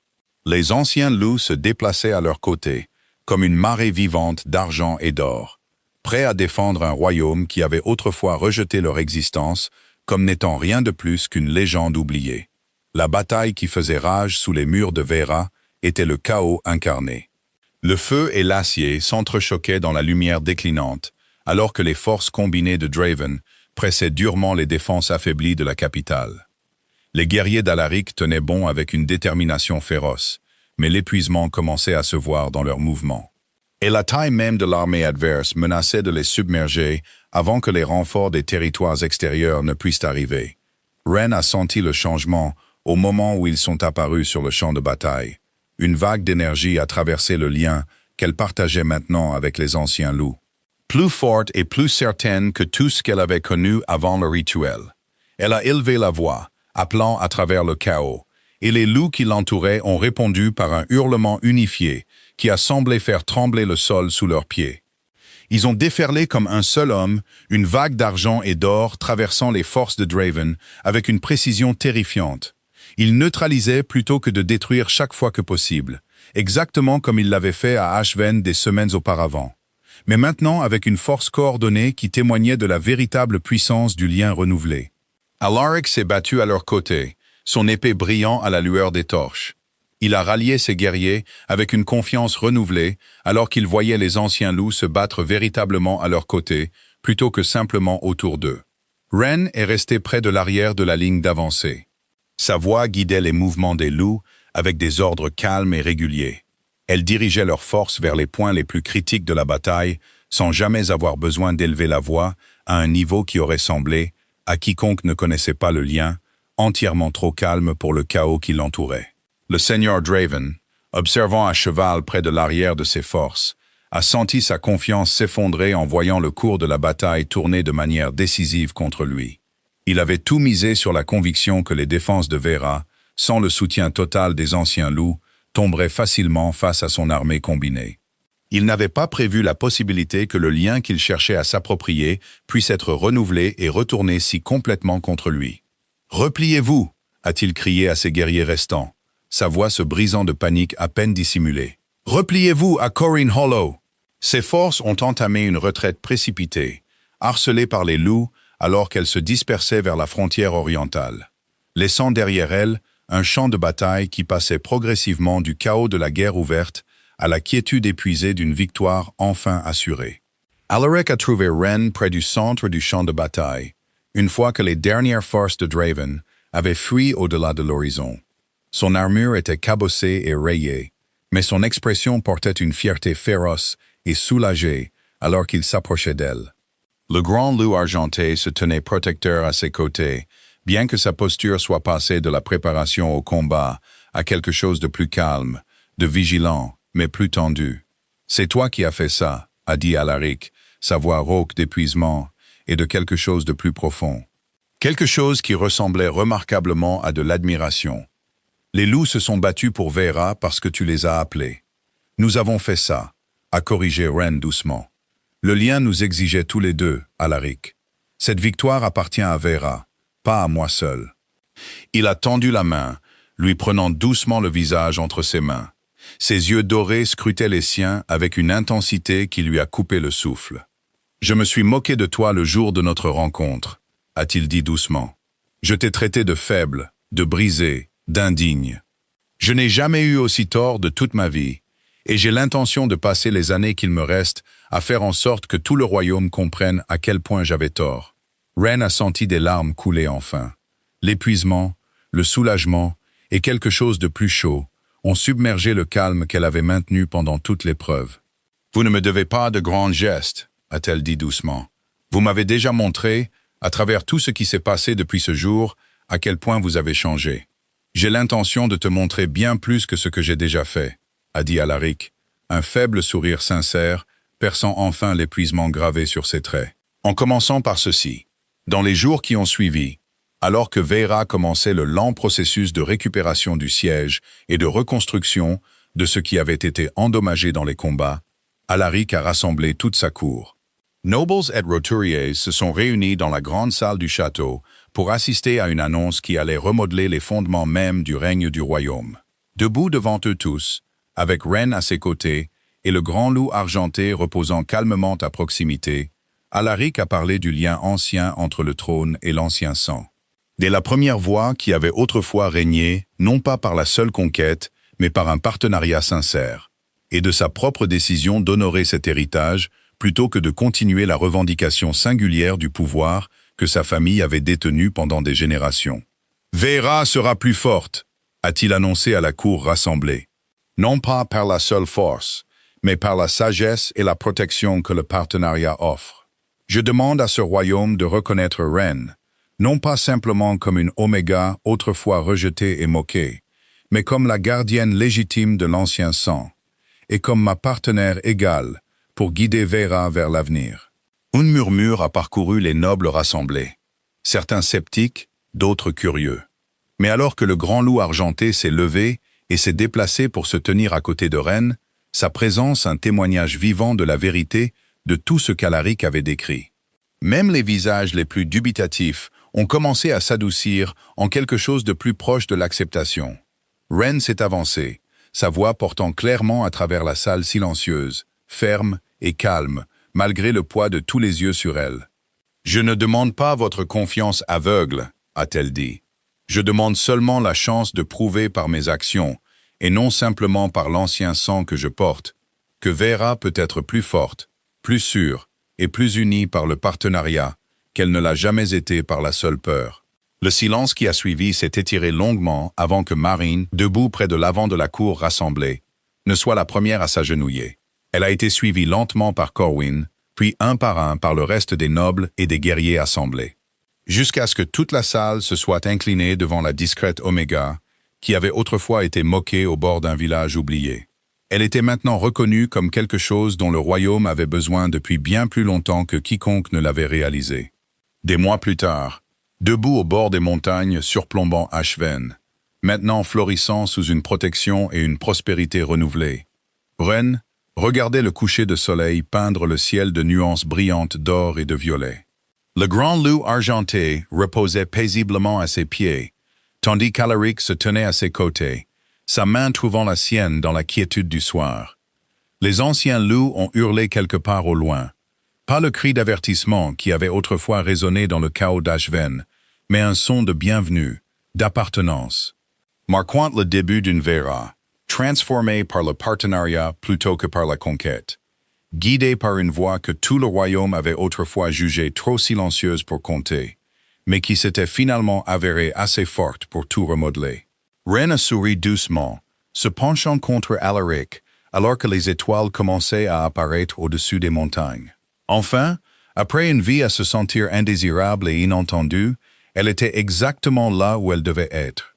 [SPEAKER 1] Les anciens loups se déplaçaient à leur côté, comme une marée vivante d'argent et d'or, prêts à défendre un royaume qui avait autrefois rejeté leur existence comme n'étant rien de plus qu'une légende oubliée. La bataille qui faisait rage sous les murs de Vera était le chaos incarné. Le feu et l'acier s'entrechoquaient dans la lumière déclinante, alors que les forces combinées de Draven pressaient durement les défenses affaiblies de la capitale. Les guerriers d'Alaric tenaient bon avec une détermination féroce, mais l'épuisement commençait à se voir dans leurs mouvements. Et la taille même de l'armée adverse menaçait de les submerger avant que les renforts des territoires extérieurs ne puissent arriver. Ren a senti le changement au moment où ils sont apparus sur le champ de bataille. Une vague d'énergie a traversé le lien qu'elle partageait maintenant avec les anciens loups. Plus forte et plus certaine que tout ce qu'elle avait connu avant le rituel. Elle a élevé la voix, appelant à travers le chaos, et les loups qui l'entouraient ont répondu par un hurlement unifié qui a semblé faire trembler le sol sous leurs pieds. Ils ont déferlé comme un seul homme, une vague d'argent et d'or traversant les forces de Draven avec une précision terrifiante. Ils neutralisaient plutôt que de détruire chaque fois que possible, exactement comme il l'avait fait à Ashven des semaines auparavant. Mais maintenant avec une force coordonnée qui témoignait de la véritable puissance du lien renouvelé. Alaric s'est battu à leur côté, son épée brillant à la lueur des torches. Il a rallié ses guerriers avec une confiance renouvelée alors qu'il voyait les anciens loups se battre véritablement à leur côté, plutôt que simplement autour d'eux. Ren est resté près de l'arrière de la ligne d'avancée. Sa voix guidait les mouvements des loups avec des ordres calmes et réguliers. Elle dirigeait leurs forces vers les points les plus critiques de la bataille, sans jamais avoir besoin d'élever la voix à un niveau qui aurait semblé, à quiconque ne connaissait pas le lien, entièrement trop calme pour le chaos qui l'entourait. Le seigneur Draven, observant à cheval près de l'arrière de ses forces, a senti sa confiance s'effondrer en voyant le cours de la bataille tourner de manière décisive contre lui. Il avait tout misé sur la conviction que les défenses de Vera, sans le soutien total des anciens loups, tomberaient facilement face à son armée combinée. Il n'avait pas prévu la possibilité que le lien qu'il cherchait à s'approprier puisse être renouvelé et retourné si complètement contre lui. « Repliez-vous » a-t-il crié à ses guerriers restants, sa voix se brisant de panique à peine dissimulée. « Repliez-vous à Corin Hollow !» Ses forces ont entamé une retraite précipitée, harcelée par les loups alors qu'elles se dispersaient vers la frontière orientale, laissant derrière elles un champ de bataille qui passait progressivement du chaos de la guerre ouverte à la quiétude épuisée d'une victoire enfin assurée. Alaric a trouvé Ren près du centre du champ de bataille, une fois que les dernières forces de Draven avaient fui au-delà de l'horizon. Son armure était cabossée et rayée, mais son expression portait une fierté féroce et soulagée alors qu'il s'approchait d'elle. Le grand loup argenté se tenait protecteur à ses côtés, bien que sa posture soit passée de la préparation au combat à quelque chose de plus calme, de vigilant, mais plus tendu. « C'est toi qui as fait ça », a dit Alaric, sa voix rauque d'épuisement et de quelque chose de plus profond. Quelque chose qui ressemblait remarquablement à de l'admiration. « Les loups se sont battus pour Vera parce que tu les as appelés. Nous avons fait ça », a corrigé Ren doucement. Le lien nous exigeait tous les deux, Alaric. Cette victoire appartient à Vera, pas à moi seul. Il a tendu la main, lui prenant doucement le visage entre ses mains. Ses yeux dorés scrutaient les siens avec une intensité qui lui a coupé le souffle. « Je me suis moqué de toi le jour de notre rencontre », a-t-il dit doucement. « Je t'ai traité de faible, de brisé, d'indigne. Je n'ai jamais eu aussi tort de toute ma vie, et j'ai l'intention de passer les années qu'il me reste à faire en sorte que tout le royaume comprenne à quel point j'avais tort. » Ren a senti des larmes couler enfin. L'épuisement, le soulagement et quelque chose de plus chaud ont submergé le calme qu'elle avait maintenu pendant toute l'épreuve. « Vous ne me devez pas de grands gestes, » a-t-elle dit doucement. « Vous m'avez déjà montré, à travers tout ce qui s'est passé depuis ce jour, à quel point vous avez changé. J'ai l'intention de te montrer bien plus que ce que j'ai déjà fait, » a dit Alaric, un faible sourire sincère, perçant enfin l'épuisement gravé sur ses traits. En commençant par ceci, dans les jours qui ont suivi, alors que Vera commençait le lent processus de récupération du siège et de reconstruction de ce qui avait été endommagé dans les combats, Alaric a rassemblé toute sa cour. Nobles et roturiers se sont réunis dans la grande salle du château pour assister à une annonce qui allait remodeler les fondements mêmes du règne du royaume. Debout devant eux tous, avec Ren à ses côtés et le grand loup argenté reposant calmement à proximité, Alaric a parlé du lien ancien entre le trône et l'ancien sang. Dès la première voix qui avait autrefois régné, non pas par la seule conquête, mais par un partenariat sincère, et de sa propre décision d'honorer cet héritage plutôt que de continuer la revendication singulière du pouvoir que sa famille avait détenu pendant des générations. « Vera sera plus forte », a-t-il annoncé à la cour rassemblée. Non pas par la seule force, mais par la sagesse et la protection que le partenariat offre. Je demande à ce royaume de reconnaître Ren, non pas simplement comme une oméga autrefois rejetée et moquée, mais comme la gardienne légitime de l'ancien sang, et comme ma partenaire égale pour guider Vera vers l'avenir. Un murmure a parcouru les nobles rassemblés, certains sceptiques, d'autres curieux. Mais alors que le grand loup argenté s'est levé et s'est déplacé pour se tenir à côté de Ren, sa présence un témoignage vivant de la vérité de tout ce qu'Alaric avait décrit. Même les visages les plus dubitatifs ont commencé à s'adoucir en quelque chose de plus proche de l'acceptation. Ren s'est avancé, sa voix portant clairement à travers la salle silencieuse, ferme et calme, malgré le poids de tous les yeux sur elle. « Je ne demande pas votre confiance aveugle, a-t-elle dit. Je demande seulement la chance de prouver par mes actions, et non simplement par l'ancien sang que je porte, que Vera peut être plus forte, plus sûre et plus unie par le partenariat qu'elle ne l'a jamais été par la seule peur. » Le silence qui a suivi s'est étiré longuement avant que Marine, debout près de l'avant de la cour rassemblée, ne soit la première à s'agenouiller. Elle a été suivie lentement par Corwin, puis un par un par le reste des nobles et des guerriers assemblés, jusqu'à ce que toute la salle se soit inclinée devant la discrète Oméga, qui avait autrefois été moquée au bord d'un village oublié. Elle était maintenant reconnue comme quelque chose dont le royaume avait besoin depuis bien plus longtemps que quiconque ne l'avait réalisé. Des mois plus tard, debout au bord des montagnes surplombant Ashven, maintenant florissant sous une protection et une prospérité renouvelée, Ren regardait le coucher de soleil peindre le ciel de nuances brillantes d'or et de violet. Le grand loup argenté reposait paisiblement à ses pieds, tandis qu'Alaric se tenait à ses côtés, sa main trouvant la sienne dans la quiétude du soir. Les anciens loups ont hurlé quelque part au loin. Pas le cri d'avertissement qui avait autrefois résonné dans le chaos d'Ashven, mais un son de bienvenue, d'appartenance, marquant le début d'une Vera, transformée par le partenariat plutôt que par la conquête, guidée par une voix que tout le royaume avait autrefois jugée trop silencieuse pour compter, mais qui s'était finalement avérée assez forte pour tout remodeler. Ren a souri doucement, se penchant contre Alaric, alors que les étoiles commençaient à apparaître au-dessus des montagnes. Enfin, après une vie à se sentir indésirable et inentendue, elle était exactement là où elle devait être.